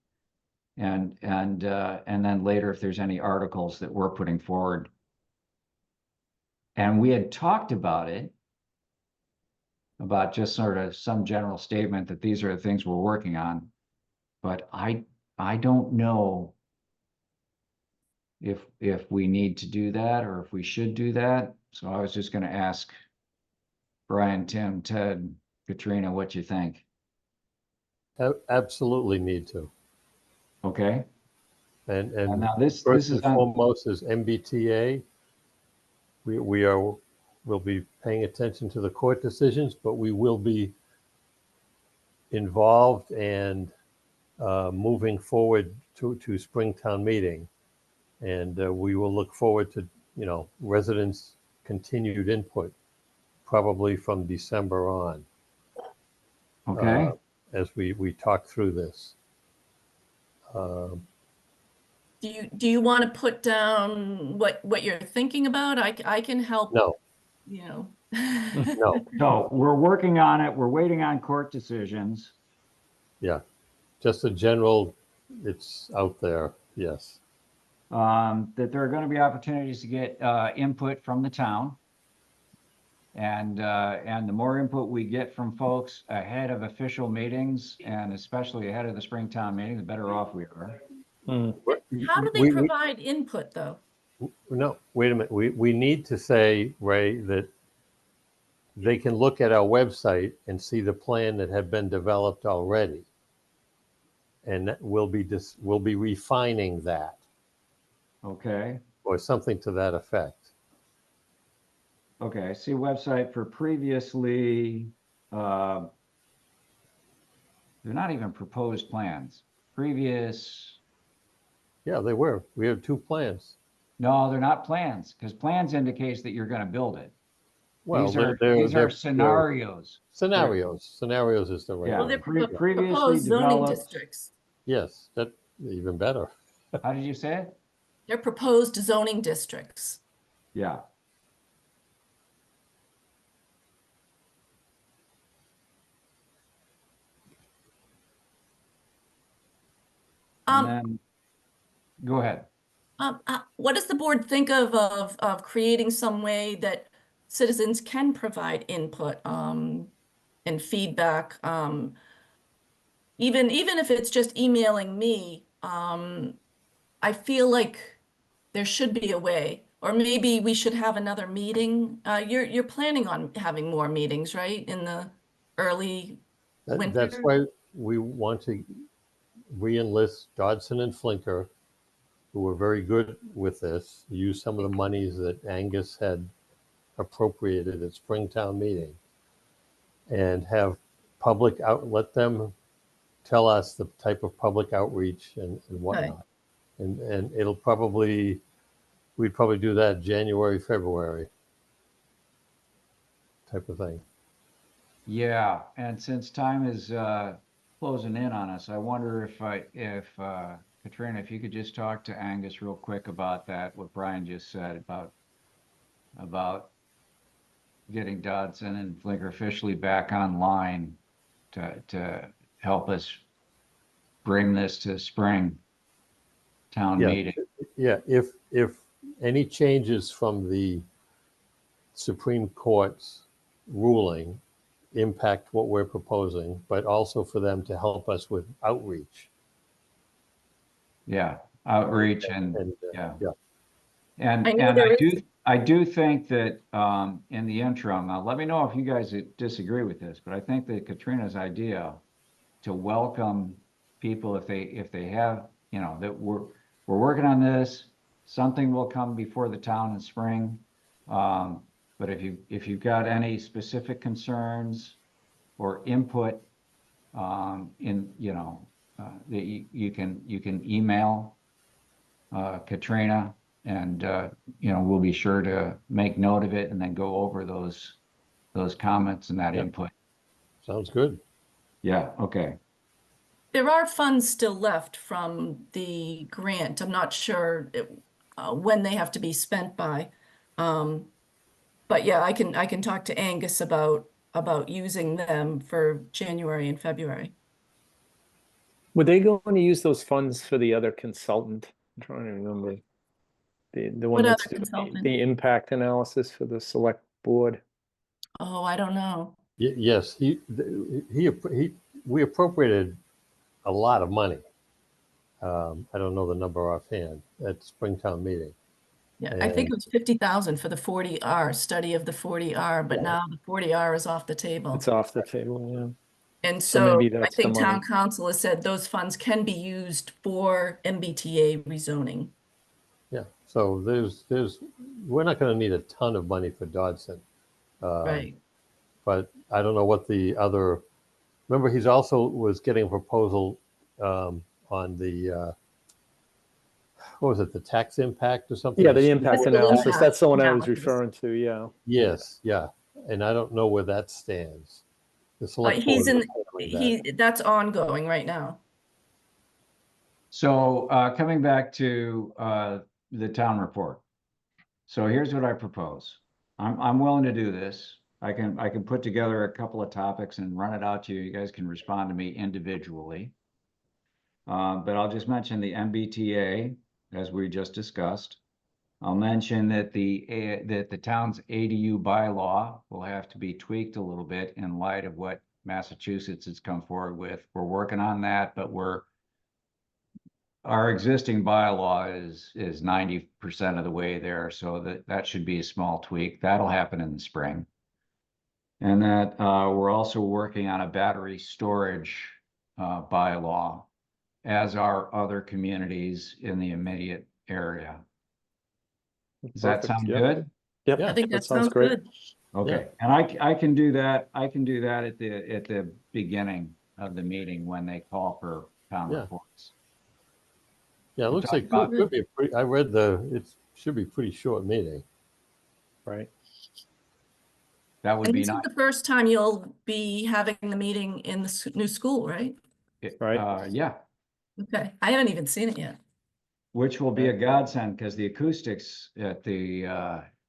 And then later, if there's any articles that we're putting forward. And we had talked about it, about just sort of some general statement that these are the things we're working on. But I don't know if we need to do that or if we should do that. So I was just going to ask Brian, Tim, Ted, Katrina, what you think. Absolutely need to. Okay. And now this first is and on, foremost is MBTA. We'll be paying attention to the court decisions, but we will be involved and moving forward to Springtown meeting. And we will look forward to, residents' continued input, probably from December on. okay. As we talk through this. Do you want to put down what you're thinking about? I can help. No, No. So we're working on it. We're waiting on court decisions. yeah, just a general, it's out there, yes. That there are going to be opportunities to get input from the town. And the more input we get from folks ahead of official meetings, and especially ahead of the Springtown meeting, the better off we are. How do they provide input, though? No, wait a minute. We need to say, Ray, that they can look at our website and see the plan that had been developed already. And we'll be refining that. Okay. Or something to that effect. Okay, I see website for previously, they're not even proposed plans. Previous, Yeah, they were. We have two plans. no, they're not plans, because plans indicates that you're going to build it. Well, These are scenarios. Scenarios is the right Yeah. Well, they're word. Previously proposed zoning developed- districts. Yes, that even better. How did you say it? They're proposed zoning districts. Yeah. And then, go ahead. What does the board think of creating some way that citizens can provide input and feedback? Even if it's just emailing me, I feel like there should be a way, or maybe we should have another meeting. You're planning on having more meetings, right? In the early winter? That's why we want to re-enlist Dodson and Flinker, who were very good with this, use some of the monies that Angus had appropriated at Springtown meeting, and have let them tell us the type of public outreach and whatnot. And we'd probably do that January, February type of thing. Yeah, and since time is closing in on us, I wonder if Katrina, if you could just talk to Angus real quick about that, what Brian just said about getting Dodson and Flinker officially back online to help us bring this to spring town meeting. Yeah, if any changes from the Supreme Court's ruling impact what we're proposing, but also for them to help us with outreach. Yeah, outreach and yeah. And I do think that in the interim, now let me know if you guys disagree with this, but I think that Katrina's idea to welcome people if they have, that we're working on this. Something will come before the town in spring. But if you've got any specific concerns or input, that you can email Katrina, and we'll be sure to make note of it and then go over those comments and that Yep. input. Sounds good. Yeah, okay. There are funds still left from the grant. I'm not sure when they have to be spent by. But yeah, I can talk to Angus about using them for January and February. Were they going to use those funds for the other consultant? I'm trying to remember. The one What other that's doing consultant? the impact analysis for the select board. Oh, I don't know. Yes, we appropriated a lot of money. I don't know the number offhand at Springtown meeting. Yeah, I think it was 50,000 for the 40R study of the 40R, but now the 40R is off the table. It's off the table, yeah. And So so maybe I that's the think town money. council has said those funds can be used for MBTA rezoning. Yeah, so we're not going to need a ton of money for Dodson. Right. But I don't know what the other, remember he's also was getting a proposal on the, what was it, the tax impact or something? Yeah, the impact Fiscal analysis. impact That's the one I was analysis. referring to, yeah. Yes, yeah. And I don't know where that stands. The select board He's is in, handling that. that's ongoing right now. So coming back to the town report. So here's what I propose. I'm willing to do this. I can put together a couple of topics and run it out to you. You guys can respond to me individually. But I'll just mention the MBTA, as we just discussed. I'll mention that the town's ADU bylaw will have to be tweaked a little bit in light of what Massachusetts has come forward with. We're working on that, but our existing bylaw is 90% of the way there, so that should be a small tweak. That'll happen in the spring. And that we're also working on a battery storage bylaw, as are other communities in the immediate area. Does that Perfect, sound yep. good? Yep, I think that sounds sounds great. good. Okay, and I can do that. I can do that at the beginning of the meeting when they call for town Yeah. reports. Yeah, it looks like talk it could be I read it should be a pretty short meeting. Right. That would And be this is nice. the first time you'll be having the meeting in the new school, right? Right. Yeah, Okay, I haven't even seen it yet. which will be a godsend because the acoustics at the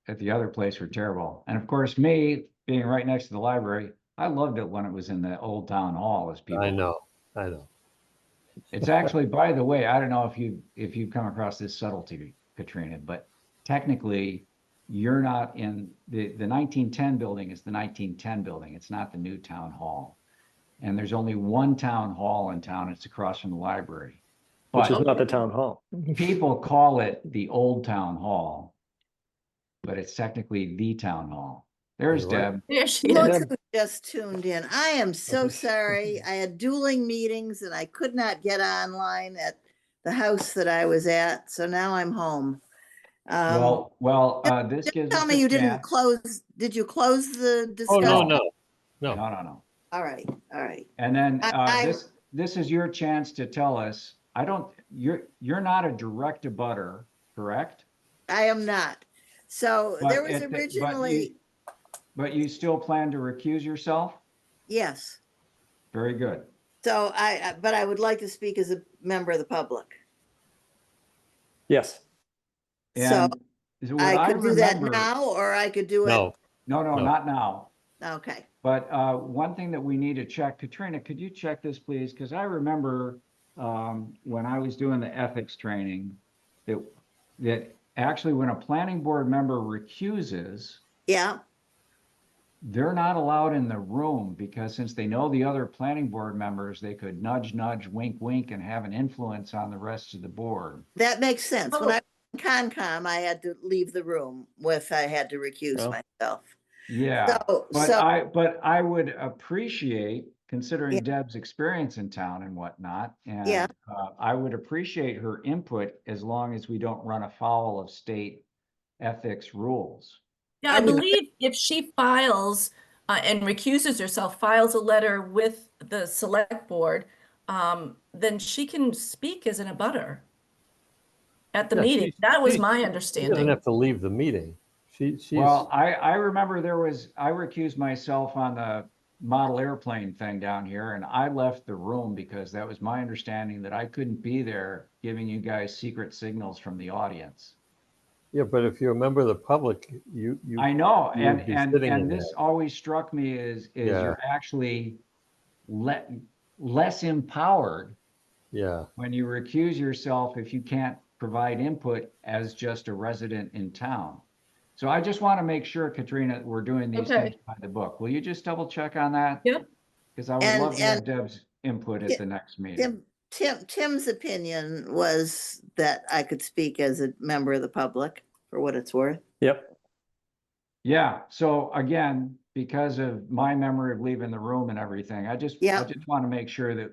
other place were terrible. And of course, me being right next to the library, I loved it when it was in the old town hall, as people. I know. It's actually, by the way, I don't know if you've come across this subtlety, Katrina, but technically you're not in the 1910 building is the 1910 building. It's not the new town hall. And there's only one town hall in town. It's across from the library. Which But is not the town hall. people call it the old town hall, but it's technically the town hall. There's You're right. Deb. There she Yeah. is. Look who just tuned in. I am so sorry. I had dueling meetings and I could not get online at the house that I was at. So now I'm home. Well, this gives us Tell me a you didn't chance. close. Did you close the Oh, discussion? no. No. All right. All right. And then I- this is your chance to tell us. You're not a direct abutter, correct? I am not. So But there was at the- originally, But you still plan to recuse yourself? yes. Very good. So but I would like to speak as a member of the public. Yes. So And what I could do that remember- now, or I could do it. No. No, No. not now. Okay. But one thing that we need to check, Katrina, could you check this, please? Because I remember when I was doing the ethics training, that actually when a planning board member recuses, Yeah. they're not allowed in the room because since they know the other planning board members, they could nudge, nudge, wink, wink, and have an influence on the rest of the board. That makes sense. When Oh. I was in Concom, I had to leave the room if I had to recuse Oh. myself. Yeah, So, but I would appreciate considering Deb's experience in town and whatnot. Yeah. And I would appreciate her input as long as we don't run afoul of state ethics rules. Yeah, I believe if she files and recuses herself, files a letter with the select board, then she can speak as an abutter at the Yeah, meeting. That was my she doesn't understanding. have to leave the meeting. She's, Well, I remember I recused myself on the model airplane thing down here, and I left the room because that was my understanding that I couldn't be there giving you guys secret signals from the audience. yeah, but if you're a member of the public, I know, you would be sitting in and this there. always struck me as Yeah. you're actually less empowered Yeah, when you recuse yourself if you can't provide input as just a resident in town. So I just want to make sure, Katrina, we're doing these Okay. things by the book. Will you just double check on that? Yep. Because I would And- love to have and- Deb's input at the next meeting. Tim's opinion was that I could speak as a member of the public, for what it's worth. Yep. Yeah, so again, because of my memory of leaving the room and everything, I just want to make sure that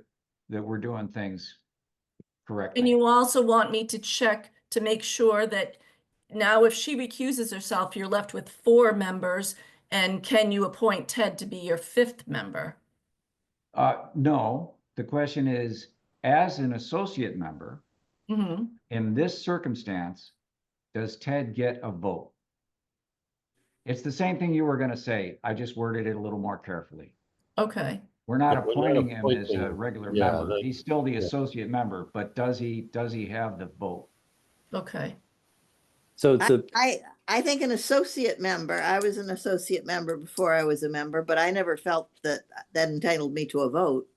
we're doing things correctly. And you also want me to check to make sure that now if she recuses herself, you're left with 4 members, and can you appoint Ted to be your 5th member? No, the question is, as an associate member, Mhm. in this circumstance, does Ted get a vote? It's the same thing you were going to say. I just worded it a little more carefully. Okay. We're not Yeah, we're not appointing him as a appointing- regular yeah, member. He's still the yeah. associate member, but does he have the vote? Okay. So it's a, I think an associate member, I was an associate member before I was a member, but I never felt that entitled me to a vote.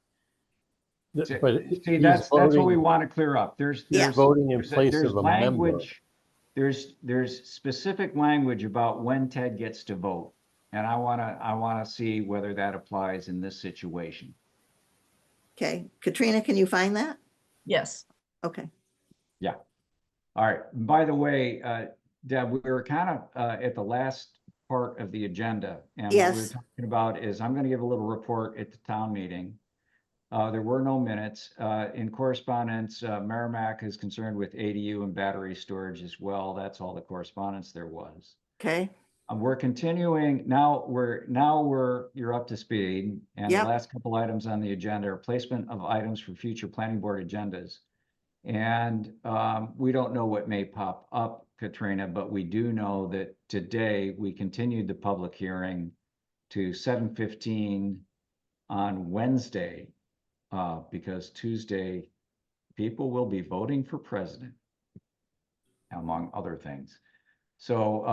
But See, he's that's what we voting- want to clear up. There's voting in place there's of a member. language, there's specific language about when Ted gets to vote. And I want to see whether that applies in this situation. Okay, Katrina, can you find that? Yes. Okay. Yeah. All right. By the way, Deb, we were kind of at the last part of the agenda. And what we were Yes. talking about is I'm going to give a little report at the town meeting. There were no minutes. In correspondence, Merrimack is concerned with ADU and battery storage as well. That's all the correspondence there was. Okay. We're continuing, you're up to speed. And the Yep. last couple items on the agenda are placement of items for future planning board agendas. And we don't know what may pop up, Katrina, but we do know that today we continued the public hearing to 7:15 on Wednesday, because Tuesday, people will be voting for president, among other things. So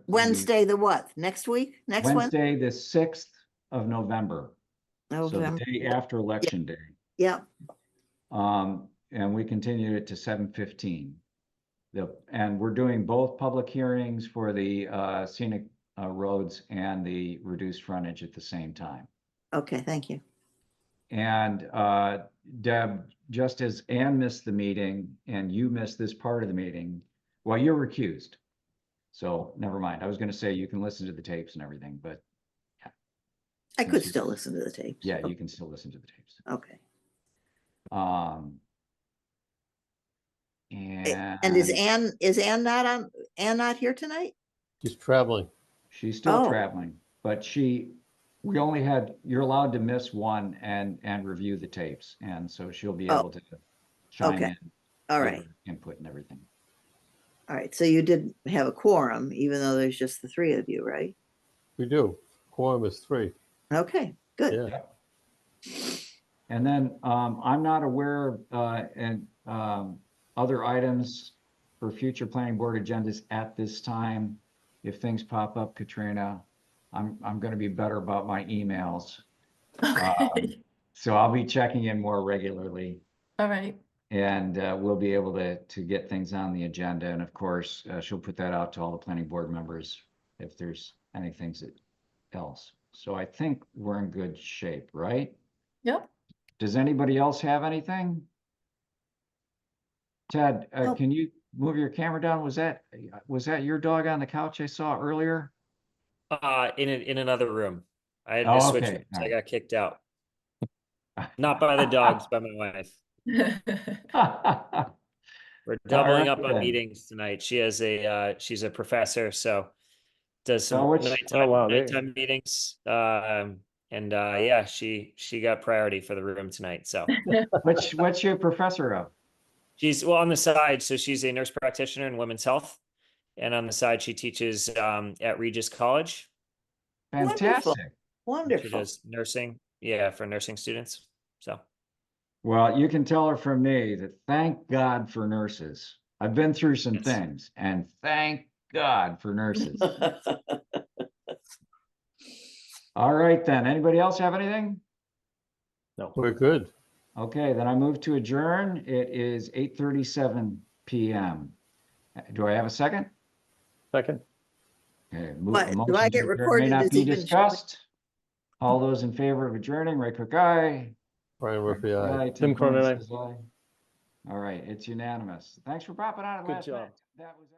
Wednesday, the what? Next week? Next Wednesday? Wednesday, the 6th of November. So the November. day after election day. Yeah. And we continued it to 7:15. And we're doing both public hearings for the scenic roads and the reduced frontage at the same time. Okay, thank you. And Deb, just as Ann missed the meeting and you missed this part of the meeting, well, you're recused. So never mind. I was going to say you can listen to the tapes and everything, but I could still listen to the tapes. yeah, you can still listen to the tapes. Okay. And is Ann not here tonight? She's traveling. she's still Oh. traveling, but you're allowed to miss one and review the tapes. And so she'll be Oh. able to chime Okay. in. All give right. her input and everything. All right. So you did have a quorum, even though there's just the 3 of you, right? We do. Quorum is 3. Okay, good. Yeah. And then I'm not aware of other items for future planning board agendas at this time. If things pop up, Katrina, I'm going to be better about my emails. Okay. So I'll be checking in more regularly, All right. and we'll be able to get things on the agenda. And of course, she'll put that out to all the planning board members if there's anything else. So I think we're in good shape, right? Yep. Does anybody else have anything? Ted, Oh. can you move your camera down? Was that your dog on the couch I saw earlier? In another room. I had to Oh, switch okay, rooms. all I right. got kicked out. Not by the dogs, by my wife. We're doubling right up on then. meetings tonight. She has she's a professor, so does some which- nighttime, Oh, wow, there- nighttime meetings. Yeah, she got priority for the room tonight. So what's your professor of? she's well on the side, so she's a nurse practitioner in women's health, and on the side she teaches at Regis College. Wonderful. Fantastic. She Wonderful. does nursing, yeah, for nursing students. So Well, you can tell her from me that thank God for nurses. I've been through some Yes. things, and thank God for nurses. All right then. Anybody else have anything? No. We're good. Okay, then I move to adjourn. It is 8:37 p.m. Do I have a second? Second. Okay, What, a do motion I to get adjourn recorded may not as be even- discussed. All those in favor of adjourning, Ray Cook, aye. Brian Murphy, aye. Tim Tim Cronin, Cronin aye. says aye. All right, it's unanimous. Thanks for popping on it Good last job. minute. That was.